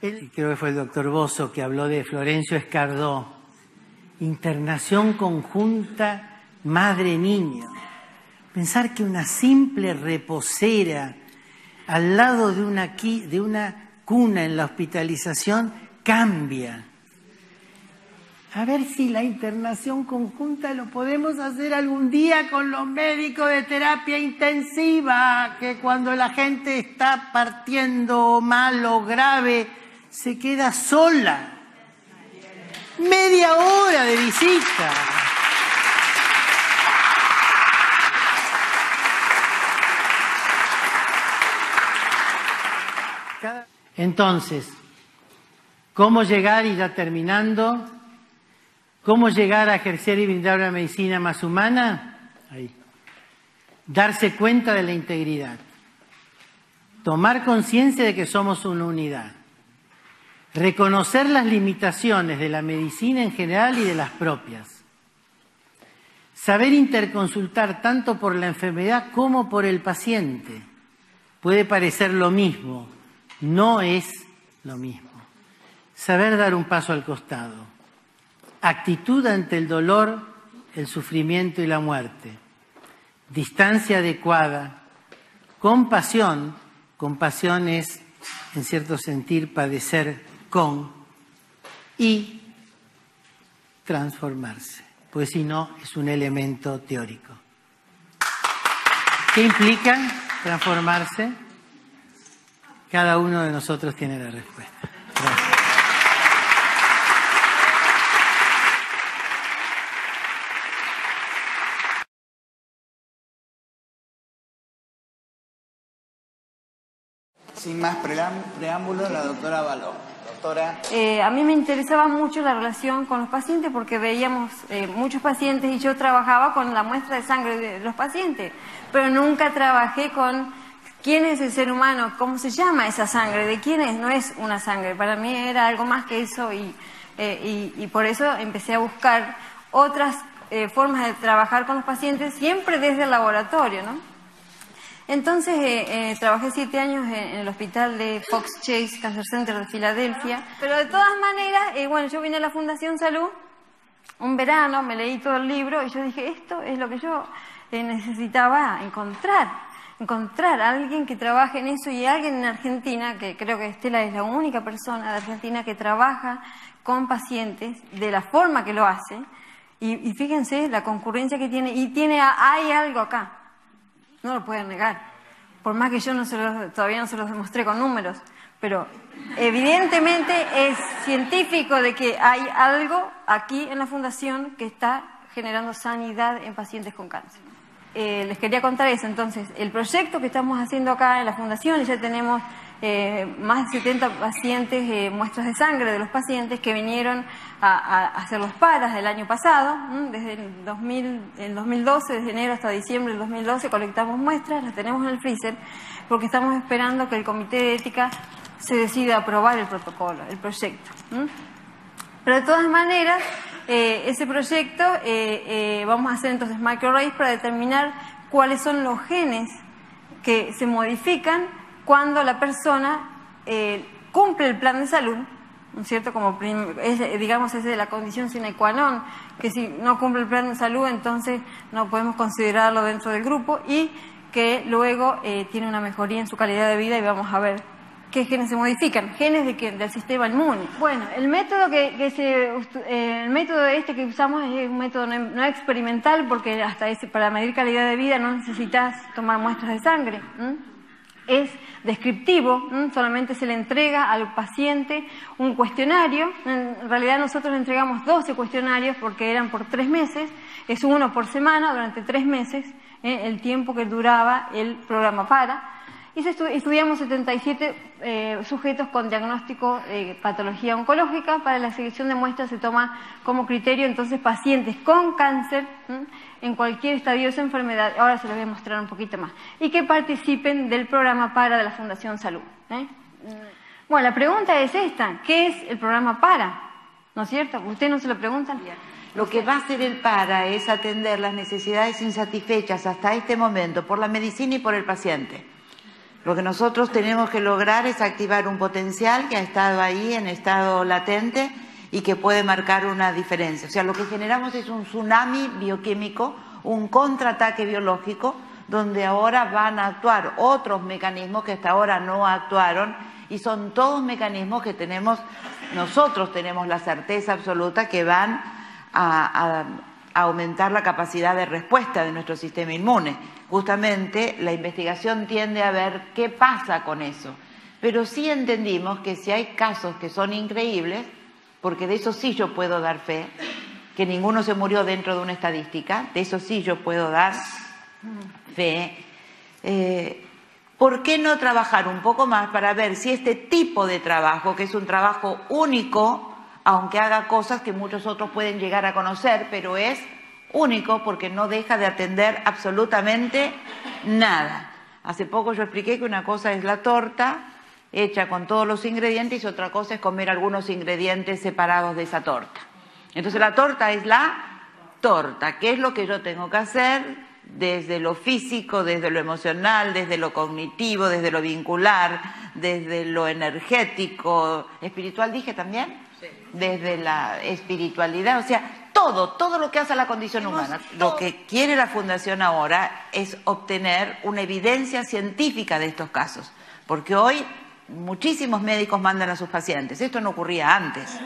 Creo que fue el doctor Bosso que habló de Florencio Escardó, internación conjunta madre-niño. Pensar que una simple reposera al lado de una cuna en la hospitalización cambia. A ver si la internación conjunta lo podemos hacer algún día con los médicos de terapia intensiva, que cuando la gente está partiendo mal o grave, se queda sola. Media hora de visita. Entonces, ¿cómo llegar, y ya terminando, cómo llegar a ejercer y brindar una medicina más humana? Ahí. Darse cuenta de la integridad. Tomar conciencia de que somos una unidad. Reconocer las limitaciones de la medicina en general y de las propias. Saber interconsultar tanto por la enfermedad como por el paciente. Puede parecer lo mismo, no es lo mismo. Saber dar un paso al costado. Actitud ante el dolor, el sufrimiento y la muerte. Distancia adecuada. Compasión. Compasión es, en cierto sentido, padecer con. Y transformarse, pues si no, es un elemento teórico. ¿Qué implica transformarse? Cada uno de nosotros tiene la respuesta. Gracias. Sin más preámbulos, la doctora Balón. Doctora. A mí me interesaba mucho la relación con los pacientes porque veíamos muchos pacientes y yo trabajaba con la muestra de sangre de los pacientes, pero nunca trabajé con quién es el ser humano, cómo se llama esa sangre, de quién es, no es una sangre. Para mí era algo más que eso y por eso empecé a buscar otras formas de trabajar con los pacientes, siempre desde el laboratorio, ¿no? Entonces trabajé 7 años en el hospital de Fox Chase Cancer Center de Filadelfia, pero de todas maneras, bueno, yo vine a la Fundación Salud un verano, me leí todo el libro y yo dije, esto es lo que yo necesitaba encontrar a alguien que trabaje en eso y alguien en Argentina, que creo que Estela es la única persona de Argentina que trabaja con pacientes de la forma que lo hace y fíjense la concurrencia que tiene y hay algo acá. No lo pueden negar, por más que yo todavía no se los demostré con números, pero evidentemente es científico de que hay algo aquí en la Fundación que está generando sanidad en pacientes con cáncer. Les quería contar eso, entonces, el proyecto que estamos haciendo acá en la Fundación, ya tenemos más de 70 pacientes, muestras de sangre de los pacientes que vinieron a hacer los paras del año pasado, desde el 2012, desde enero hasta diciembre del 2012 colectamos muestras, las tenemos en el freezer, porque estamos esperando que el Comité de Ética se decida aprobar el protocolo, el proyecto. Pero de todas maneras, ese proyecto vamos a hacer entonces microarrays para determinar cuáles son los genes que se modifican cuando la persona cumple el plan de salud, ¿no es cierto? Como digamos, es de la condición sine qua non, que si no cumple el plan de salud, entonces no podemos considerarlo dentro del grupo y que luego tiene una mejoría en su calidad de vida y vamos a ver qué genes se modifican, genes del sistema inmune. Bueno, el método que usamos es un método no experimental porque para medir calidad de vida no necesitas tomar muestras de sangre. Es descriptivo, solamente se le entrega al paciente un cuestionario. En realidad nosotros le entregamos 12 cuestionarios porque eran por 3 meses, es uno por semana durante 3 meses, el tiempo que duraba el programa PARA. Y estudiamos 77 sujetos con diagnóstico de patología oncológica. Para la selección de muestras se toma como criterio entonces pacientes con cáncer en cualquier estadio de esa enfermedad, ahora se los voy a mostrar un poquito más, y que participen del programa PARA de la Fundación Salud. Bueno, la pregunta es esta, ¿qué es el programa PARA? ¿No es cierto? ¿Ustedes no se lo preguntan? Lo que va a hacer el PARA es atender las necesidades insatisfechas hasta este momento por la medicina y por el paciente. Lo que nosotros tenemos que lograr es activar un potencial que ha estado ahí en estado latente y que puede marcar una diferencia. O sea, lo que generamos es un tsunami bioquímico, un contraataque biológico, donde ahora van a actuar otros mecanismos que hasta ahora no actuaron y son todos mecanismos que nosotros tenemos la certeza absoluta que van a aumentar la capacidad de respuesta de nuestro sistema inmune. Justamente la investigación tiende a ver qué pasa con eso. pero sí entendimos que si hay casos que son increíbles, porque de eso sí yo puedo dar fe, que ninguno se murió dentro de una estadística, de eso sí yo puedo dar fe, ¿por qué no trabajar un poco más para ver si este tipo de trabajo, que es un trabajo único, aunque haga cosas que muchos otros pueden llegar a conocer, pero es único porque no deja de atender absolutamente nada? Hace poco yo expliqué que una cosa es la torta hecha con todos los ingredientes y otra cosa es comer algunos ingredientes separados de esa torta. Entonces la torta es la torta. ¿Qué es lo que yo tengo que hacer desde lo físico, desde lo emocional, desde lo cognitivo, desde lo vincular, desde lo energético, espiritual dije también? Sí. Desde la espiritualidad, o sea, todo lo que hace a la condición humana. Lo que quiere la Fundación ahora es obtener una evidencia científica de estos casos, porque hoy muchísimos médicos mandan a sus pacientes. Esto no ocurría antes.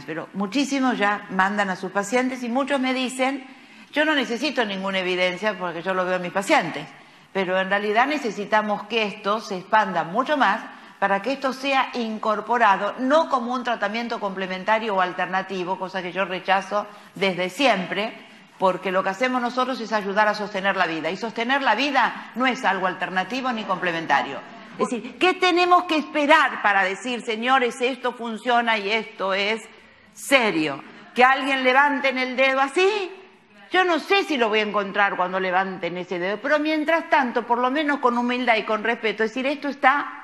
Pero muchísimos ya mandan a sus pacientes y muchos me dicen, yo no necesito ninguna evidencia porque yo lo veo en mis pacientes, pero en realidad necesitamos que esto se expanda mucho más para que esto sea incorporado, no como un tratamiento complementario o alternativo, cosa que yo rechazo desde siempre, porque lo que hacemos nosotros es ayudar a sostener la vida, y sostener la vida no es algo alternativo ni complementario. Es decir, ¿qué tenemos que esperar para decir, señores, esto funciona y esto es serio? ¿Que alguien levanten el dedo así? Yo no sé si lo voy a encontrar cuando levanten ese dedo, pero mientras tanto, por lo menos con humildad y con respeto, decir, esto está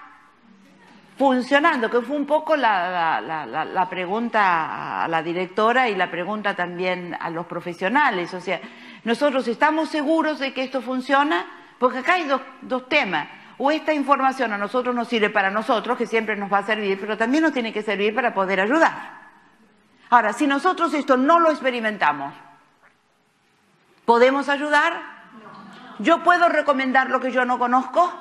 funcionando, que fue un poco la pregunta a la directora y la pregunta también a los profesionales. O sea, nosotros estamos seguros de que esto funciona, porque acá hay dos temas. O esta información a nosotros nos sirve para nosotros, que siempre nos va a servir, pero también nos tiene que servir para poder ayudar. Ahora, si nosotros esto no lo experimentamos, ¿podemos ayudar? ¿Yo puedo recomendar lo que yo no conozco?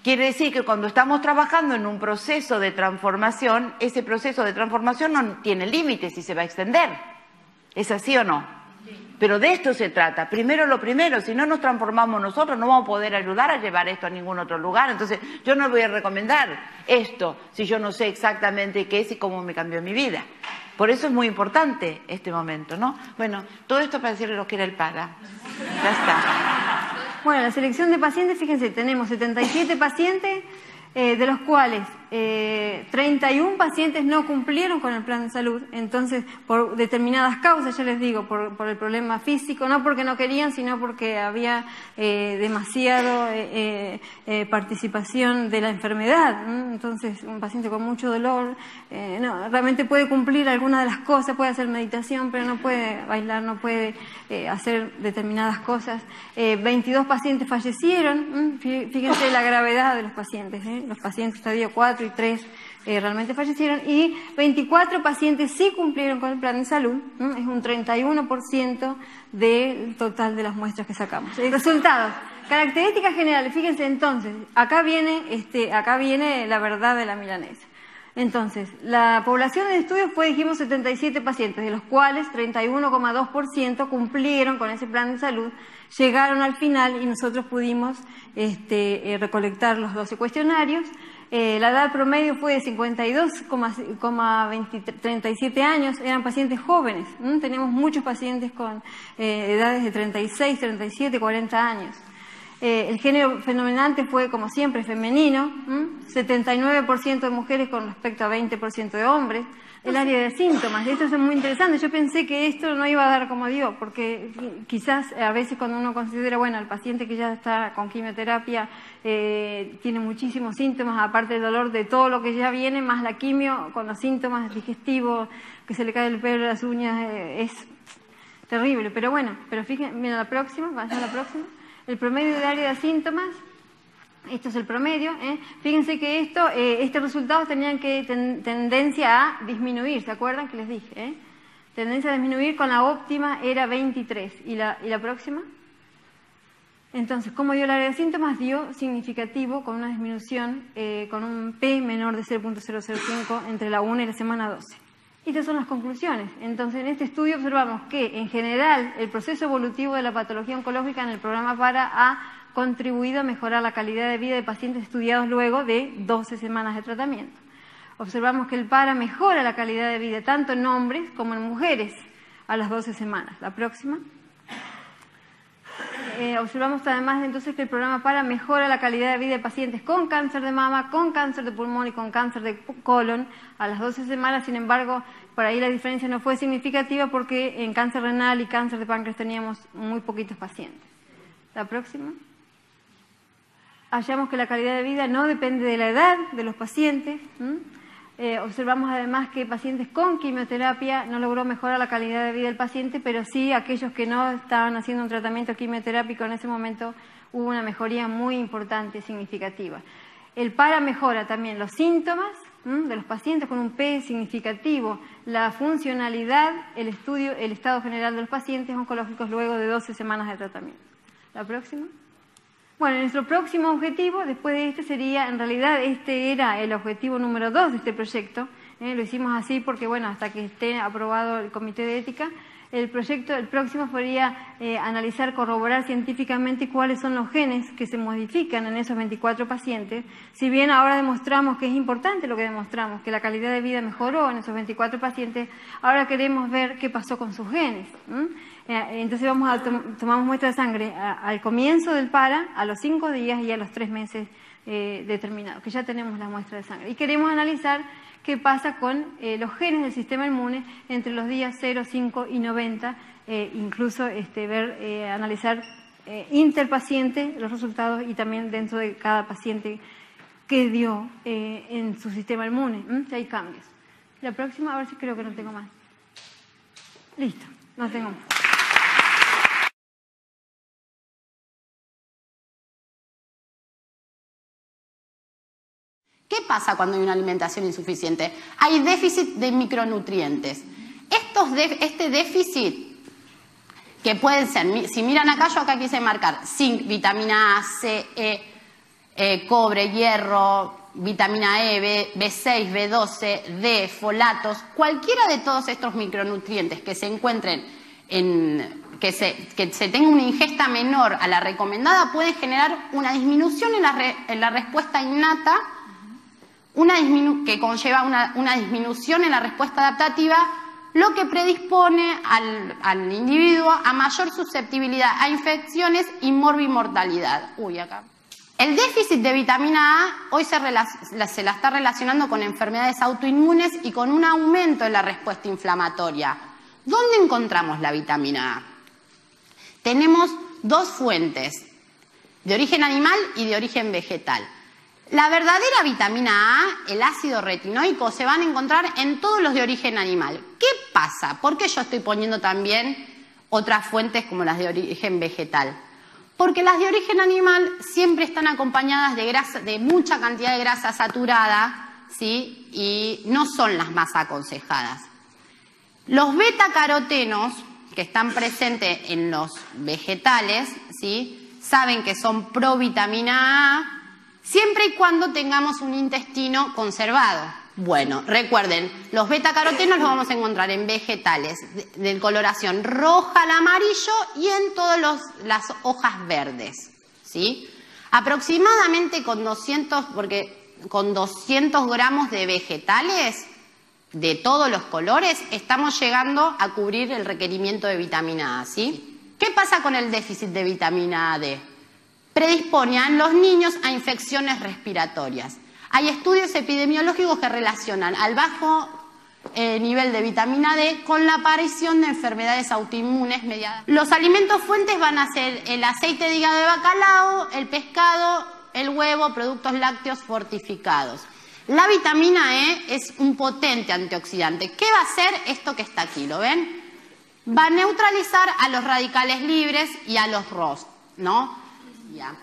Quiere decir que cuando estamos trabajando en un proceso de transformación, ese proceso de transformación no tiene límites y se va a extender. ¿Es así o no? Pero de esto se trata. Primero lo primero, si no nos transformamos nosotros, no vamos a poder ayudar a llevar esto a ningún otro lugar. Entonces, yo no voy a recomendar esto si yo no sé exactamente qué es y cómo me cambió mi vida. Por eso es muy importante este momento, ¿no? Bueno, todo esto para decirle lo que era el PARA. Ya está. Bueno, la selección de pacientes, fíjense, tenemos 77 pacientes, de los cuales 31 pacientes no cumplieron con el plan de salud. Entonces, por determinadas causas, ya les digo, por el problema físico, no porque no querían, sino porque había demasiado participación de la enfermedad. Entonces, un paciente con mucho dolor no, realmente puede cumplir algunas de las cosas, puede hacer meditación, pero no puede bailar, no puede hacer determinadas cosas. 22 pacientes fallecieron. Fíjense la gravedad de los pacientes. Los pacientes estadio 4 y 3 realmente fallecieron, y 24 pacientes sí cumplieron con el plan de salud. Es un 31% del total de las muestras que sacamos. Resultados. Características generales. Fíjense entonces, acá viene la verdad de la milanesa. Entonces, la población en estudios fue, dijimos, 77 pacientes, de los cuales 31,2% cumplieron con ese plan de salud, llegaron al final y nosotros pudimos recolectar los 12 cuestionarios. La edad promedio fue de 52,37 años, eran pacientes jóvenes. Tenemos muchos pacientes con edades de 36, 37, 40 años. El género fenomenante fue, como siempre, femenino, 79% de mujeres con respecto a 20% de hombres. El área de síntomas, esto es muy interesante. Yo pensé que esto no iba a dar como dio, porque quizás a veces cuando uno considera, bueno, el paciente que ya está con quimioterapia tiene muchísimos síntomas, aparte del dolor de todo lo que ya viene, más la quimio, con los síntomas digestivos, que se le cae el pelo, las uñas, es terrible. Pero bueno, pero fíjense, mira la próxima, vaya a la próxima. El promedio de área de síntomas, esto es el promedio. Fíjense que estos resultados tenían tendencia a disminuir, ¿se acuerdan que les dije? Tendencia a disminuir, con la óptima era 23. ¿Y la próxima? Entonces, ¿cómo dio el área de síntomas? Dio significativo, con una disminución, con un P menor de 0.005 entre la 1 y la semana 12. Estas son las conclusiones. Entonces, en este estudio observamos que, en general, el proceso evolutivo de la patología oncológica en el programa PARA ha contribuido a mejorar la calidad de vida de pacientes estudiados luego de 12 semanas de tratamiento. Observamos que el PARA mejora la calidad de vida tanto en hombres como en mujeres a las 12 semanas. La próxima. Observamos además entonces que el programa PARA mejora la calidad de vida de pacientes con cáncer de mama, con cáncer de pulmón y con cáncer de colon a las 12 semanas. Sin embargo, por ahí la diferencia no fue significativa porque en cáncer renal y cáncer de páncreas teníamos muy poquitos pacientes. La próxima. Hallamos que la calidad de vida no depende de la edad de los pacientes. Observamos además que pacientes con quimioterapia no logró mejorar la calidad de vida del paciente, pero sí aquellos que no estaban haciendo un tratamiento quimioterápico en ese momento hubo una mejoría muy importante, significativa. El PARA mejora también los síntomas de los pacientes con un P significativo, la funcionalidad, el estudio, el estado general de los pacientes oncológicos luego de 12 semanas de tratamiento. La próxima. Bueno, nuestro próximo objetivo, después de este, sería, en realidad este era el objetivo número 2 de este proyecto, lo hicimos así porque, bueno, hasta que esté aprobado el Comité de Ética, el próximo sería analizar, corroborar científicamente cuáles son los genes que se modifican en esos 24 pacientes. Si bien ahora demostramos que es importante lo que demostramos, que la calidad de vida mejoró en esos 24 pacientes, ahora queremos ver qué pasó con sus genes. Entonces tomamos muestra de sangre al comienzo del PARA, a los 5 días y a los 3 meses determinados, que ya tenemos la muestra de sangre. Y queremos analizar qué pasa con los genes del sistema inmune entre los días 0, 5 y 90, incluso analizar interpaciente los resultados y también dentro de cada paciente que dio en su sistema inmune, si hay cambios. La próxima, a ver si creo que no tengo más. Listo, no tengo más. ¿Qué pasa cuando hay una alimentación insuficiente? Hay déficit de micronutrientes. Este déficit, que pueden ser, si miran acá, yo acá quise marcar zinc, vitamina A, C, cobre, hierro, vitamina E, B6, B12, D, folatos, cualquiera de todos estos micronutrientes que se encuentren que se tenga una ingesta menor a la recomendada puede generar una disminución en la respuesta innata, que conlleva una disminución en la respuesta adaptativa, lo que predispone al individuo a mayor susceptibilidad a infecciones y morbimortalidad. El déficit de vitamina A hoy se la está relacionando con enfermedades autoinmunes y con un aumento en la respuesta inflamatoria. ¿Dónde encontramos la vitamina A? Tenemos dos fuentes, de origen animal y de origen vegetal. La verdadera vitamina A, el ácido retinoico, se van a encontrar en todos los de origen animal. ¿Qué pasa? ¿Por qué yo estoy poniendo también otras fuentes como las de origen vegetal? Porque las de origen animal siempre están acompañadas de mucha cantidad de grasa saturada, ¿sí? Y no son las más aconsejadas. Los betacarotenos, que están presentes en los vegetales, ¿sí? Saben que son provitamina A, siempre y cuando tengamos un intestino conservado. Bueno, recuerden, los betacarotenos los vamos a encontrar en vegetales de coloración roja al amarillo y en todas las hojas verdes, ¿sí? Aproximadamente con 200 gramos de vegetales de todos los colores estamos llegando a cubrir el requerimiento de vitamina A, ¿sí? ¿Qué pasa con el déficit de vitamina D? Predispone a los niños a infecciones respiratorias. Hay estudios epidemiológicos que relacionan al bajo nivel de vitamina D con la aparición de enfermedades autoinmunes mediadas. Los alimentos fuentes van a ser el aceite de hígado de bacalao, el pescado, el huevo, productos lácteos fortificados. La vitamina E es un potente antioxidante. ¿Qué va a hacer esto que está aquí? ¿Lo ven? Va a neutralizar a los radicales libres y a los ROS, ¿no? Ya.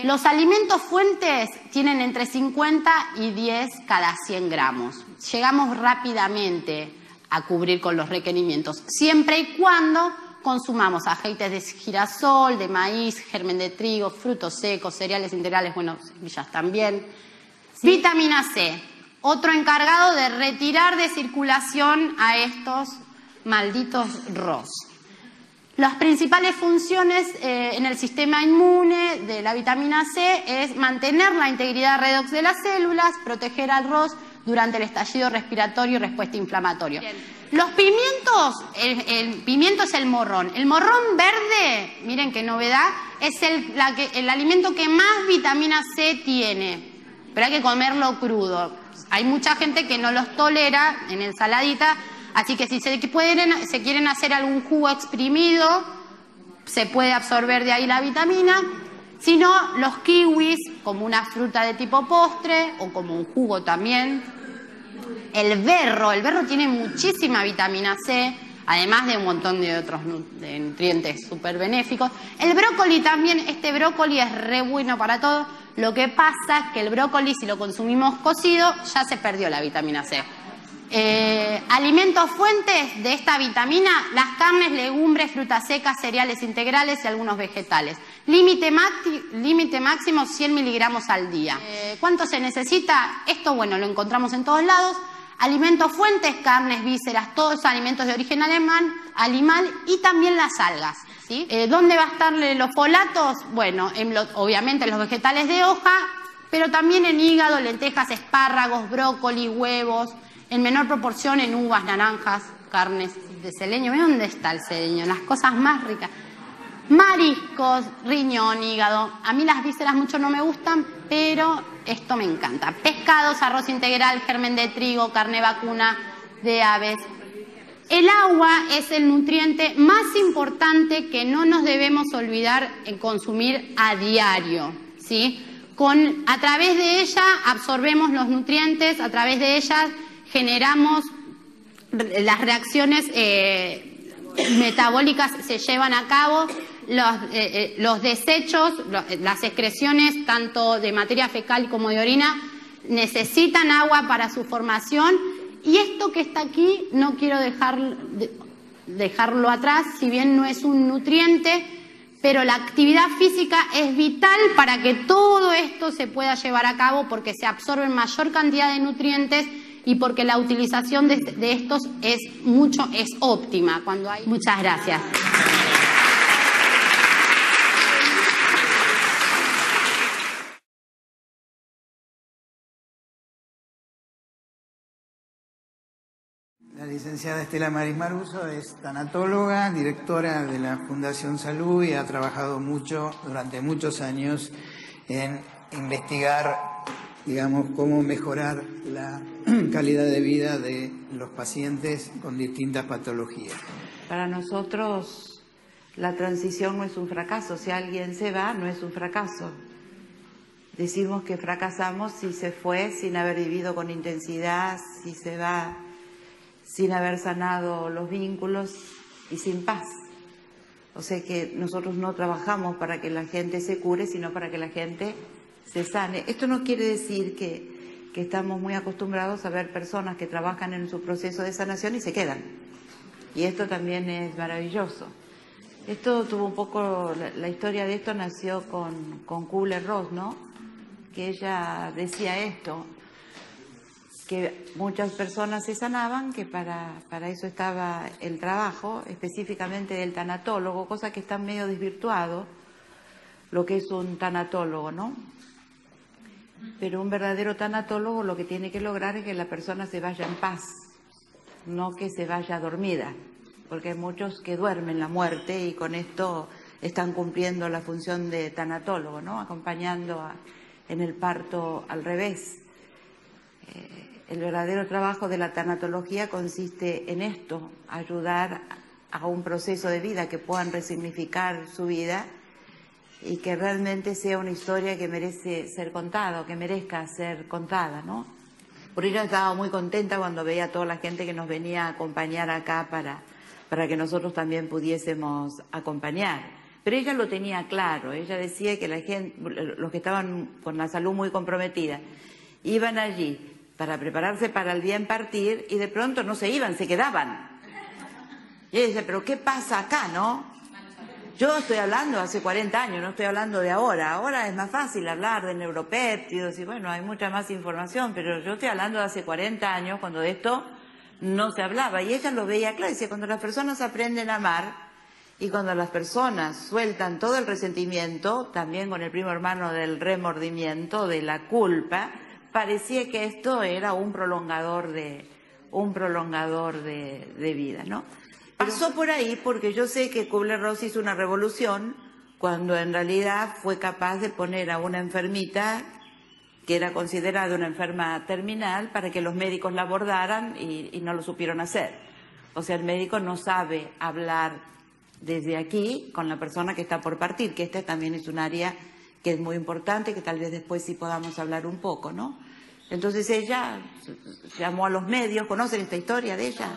Los alimentos fuentes tienen entre 50 y 10 cada 100 gramos. Llegamos rápidamente a cubrir con los requerimientos, siempre y cuando consumamos aceites de girasol, de maíz, germen de trigo, frutos secos, cereales integrales, bueno, semillas también. ¿Sí? Vitamina C, otro encargado de retirar de circulación a estos malditos ROS. Las principales funciones en el sistema inmune de la vitamina C es mantener la integridad redox de las células, proteger al ROS durante el estallido respiratorio y respuesta inflamatoria. Los pimientos, el pimiento es el morrón. El morrón verde, miren qué novedad, es el alimento que más vitamina C tiene, pero hay que comerlo crudo. Hay mucha gente que no los tolera en ensaladita, así que si se quieren hacer algún jugo exprimido, se puede absorber de ahí la vitamina. Si no, los kiwis, como una fruta de tipo postre o como un jugo también. El berro tiene muchísima vitamina C, además de un montón de otros de nutrientes súper benéficos. El brócoli también, este brócoli es re bueno para todo. Lo que pasa es que el brócoli, si lo consumimos cocido, ya se perdió la vitamina C. Alimentos fuentes de esta vitamina: las carnes, legumbres, frutas secas, cereales integrales y algunos vegetales. Límite máximo 100 miligramos al día. ¿Cuánto se necesita? Esto, bueno, lo encontramos en todos lados. Alimentos fuentes: carnes, vísceras, todos alimentos de origen animal y también las algas, ¿sí? ¿Dónde va a estar los folatos? Bueno, obviamente en los vegetales de hoja, pero también en hígado, lentejas, espárragos, brócoli, huevos, en menor proporción en uvas, naranjas, carnes de seleño. ¿Ve dónde está el seleño? Las cosas más ricas. Mariscos, riñón, hígado. A mí las vísceras mucho no me gustan, pero esto me encanta. Pescados, arroz integral, germen de trigo, carne vacuna de aves. El agua es el nutriente más importante que no nos debemos olvidar en consumir a diario, ¿sí? A través de ella absorbemos los nutrientes, a través de ella generamos las reacciones metabólicas, se llevan a cabo, los desechos, las excreciones tanto de materia fecal como de orina necesitan agua para su formación, y esto que está aquí no quiero dejarlo atrás, si bien no es un nutriente, pero la actividad física es vital para que todo esto se pueda llevar a cabo, porque se absorben mayor cantidad de nutrientes y porque la utilización de estos es óptima. Muchas gracias. La licenciada Estela Maris Maruso es tanatóloga, directora de la Fundación Salud, y ha trabajado durante muchos años en investigar, digamos, cómo mejorar la calidad de vida de los pacientes con distintas patologías. Para nosotros la transición no es un fracaso. Si alguien se va, no es un fracaso. Decimos que fracasamos si se fue sin haber vivido con intensidad, si se va sin haber sanado los vínculos y sin paz. O sea que nosotros no trabajamos para que la gente se cure, sino para que la gente se sane. Esto no quiere decir que estamos muy acostumbrados a ver personas que trabajan en su proceso de sanación y se quedan. Y esto también es maravilloso. Esto tuvo un poco, la historia de esto nació con Kübler-Ross, ¿no? Que ella decía esto, que muchas personas se sanaban, que para eso estaba el trabajo, específicamente del tanatólogo, cosa que está medio desvirtuado, lo que es un tanatólogo, ¿no? Pero un verdadero tanatólogo lo que tiene que lograr es que la persona se vaya en paz, no que se vaya dormida, porque hay muchos que duermen la muerte y con esto están cumpliendo la función de tanatólogo, ¿no? Acompañando en el parto al revés. El verdadero trabajo de la tanatología consiste en esto, ayudar a un proceso de vida, que puedan resignificar su vida y que realmente sea una historia que merece ser contada, o que merezca ser contada, ¿no? Por ello estaba muy contenta cuando veía a toda la gente que nos venía a acompañar acá para que nosotros también pudiésemos acompañar. Pero ella lo tenía claro, ella decía que la gente, los que estaban con la salud muy comprometida, iban allí para prepararse para el bien partir y de pronto no se iban, se quedaban. Y ella dice, pero ¿qué pasa acá, no? Yo estoy hablando hace 40 años, no estoy hablando de ahora. Ahora es más fácil hablar de neuropéptidos y bueno, hay mucha más información, pero yo estoy hablando de hace 40 años cuando de esto no se hablaba. Y ella lo veía claro, dice, cuando las personas aprenden a amar Y cuando las personas sueltan todo el resentimiento, también con el primo hermano del remordimiento, de la culpa, parecía que esto era un prolongador de vida, ¿no? Pasó por ahí porque yo sé que Kubler-Ross hizo una revolución cuando en realidad fue capaz de poner a una enfermita que era considerada una enferma terminal para que los médicos la abordaran y no lo supieron hacer. O sea, el médico no sabe hablar desde aquí con la persona que está por partir, que este también es un área que es muy importante, que tal vez después sí podamos hablar un poco, ¿no? Entonces ella llamó a los medios, ¿conocen esta historia de ella?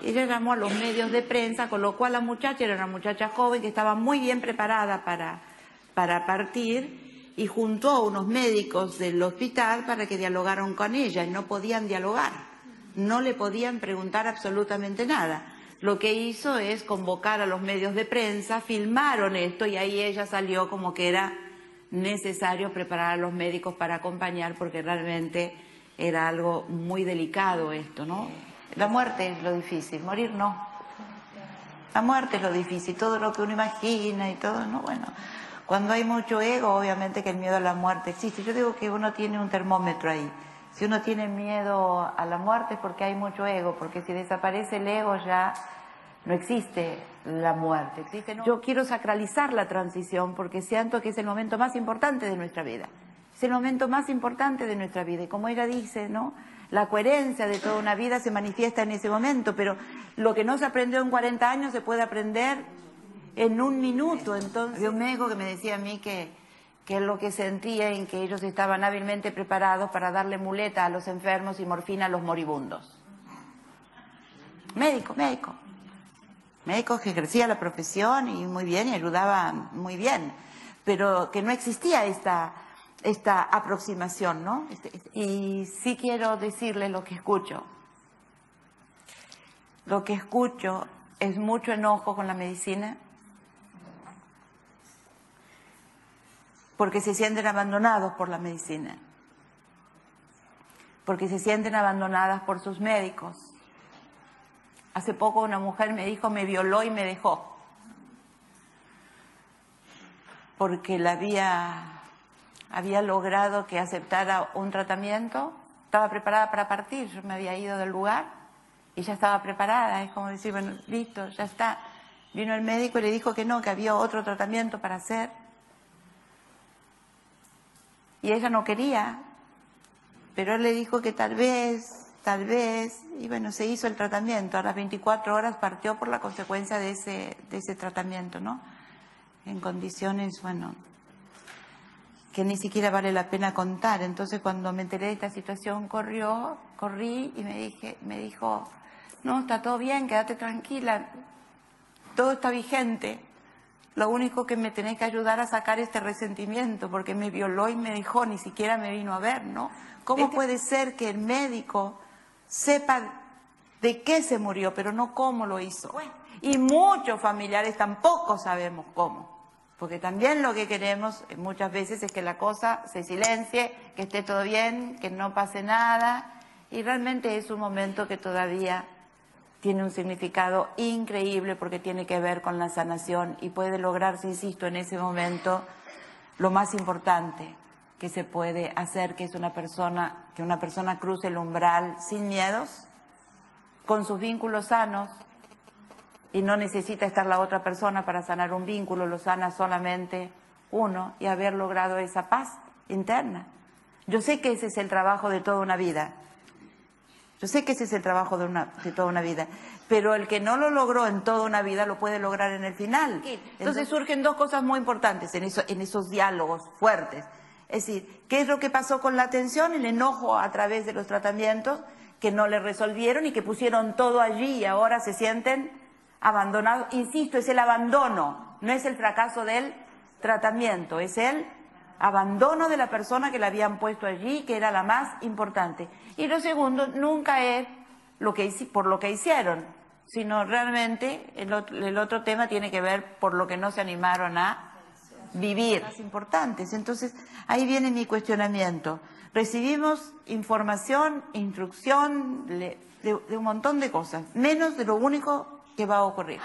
Ella llamó a los medios de prensa, con lo cual la muchacha era una muchacha joven que estaba muy bien preparada para partir y juntó a unos médicos del hospital para que dialogaran con ella y no podían dialogar, no le podían preguntar absolutamente nada. Lo que hizo es convocar a los medios de prensa, filmaron esto y ahí ella salió como que era necesario preparar a los médicos para acompañar porque realmente era algo muy delicado esto, ¿no? La muerte es lo difícil, morir no. La muerte es lo difícil, todo lo que uno imagina y todo, ¿no? Bueno, cuando hay mucho ego, obviamente que el miedo a la muerte existe. Yo digo que uno tiene un termómetro ahí. Si uno tiene miedo a la muerte es porque hay mucho ego, porque si desaparece el ego ya no existe la muerte. Yo quiero sacralizar la transición porque siento que es el momento más importante de nuestra vida. Es el momento más importante de nuestra vida. Y como ella dice, ¿no? La coherencia de toda una vida se manifiesta en ese momento, pero lo que no se aprendió en 40 años se puede aprender en un minuto. Entonces, había un médico que me decía a mí que es lo que sentía en que ellos estaban hábilmente preparados para darle muleta a los enfermos y morfina a los moribundos. Médico que ejercía la profesión y muy bien y ayudaba muy bien, pero que no existía esta aproximación, ¿no? Y sí quiero decirles lo que escucho. Lo que escucho es mucho enojo con la medicina, porque se sienten abandonados por la medicina, porque se sienten abandonadas por sus médicos. Hace poco una mujer me dijo, me violó y me dejó, porque la había logrado que aceptara un tratamiento, estaba preparada para partir, yo me había ido del lugar y ya estaba preparada, es como decir, bueno, listo, ya está. Vino el médico y le dijo que no, que había otro tratamiento para hacer. Y ella no quería, pero él le dijo que tal vez, y bueno, se hizo el tratamiento. A las 24 horas partió por la consecuencia de ese tratamiento, ¿no? En condiciones, bueno, que ni siquiera vale la pena contar. Entonces, cuando me enteré de esta situación, corrí y me dijo, no, está todo bien, quédate tranquila, todo está vigente. Lo único que me tenés que ayudar a sacar este resentimiento, porque me violó y me dejó, ni siquiera me vino a ver, ¿no? ¿Cómo puede ser que el médico sepa de qué se murió, pero no cómo lo hizo? Y muchos familiares tampoco sabemos cómo, porque también lo que queremos muchas veces es que la cosa se silencie, que esté todo bien, que no pase nada, y realmente es un momento que todavía tiene un significado increíble porque tiene que ver con la sanación y puede lograrse, insisto, en ese momento lo más importante que se puede hacer, que es que una persona cruce el umbral sin miedos, con sus vínculos sanos, y no necesita estar la otra persona para sanar un vínculo, lo sana solamente uno, y haber logrado esa paz interna. Yo sé que ese es el trabajo de toda una vida. Yo sé que ese es el trabajo de toda una vida, pero el que no lo logró en toda una vida lo puede lograr en el final. Entonces surgen dos cosas muy importantes en esos diálogos fuertes. Es decir, ¿qué es lo que pasó con la atención? El enojo a través de los tratamientos que no le resolvieron y que pusieron todo allí y ahora se sienten abandonados. Insisto, es el abandono, no es el fracaso del tratamiento, es el abandono de la persona que la habían puesto allí, que era la más importante. Y lo segundo, nunca es por lo que hicieron, sino realmente el otro tema tiene que ver por lo que no se animaron a vivir. Más importantes. Entonces, ahí viene mi cuestionamiento. Recibimos información, instrucción de un montón de cosas, menos de lo único que va a ocurrir.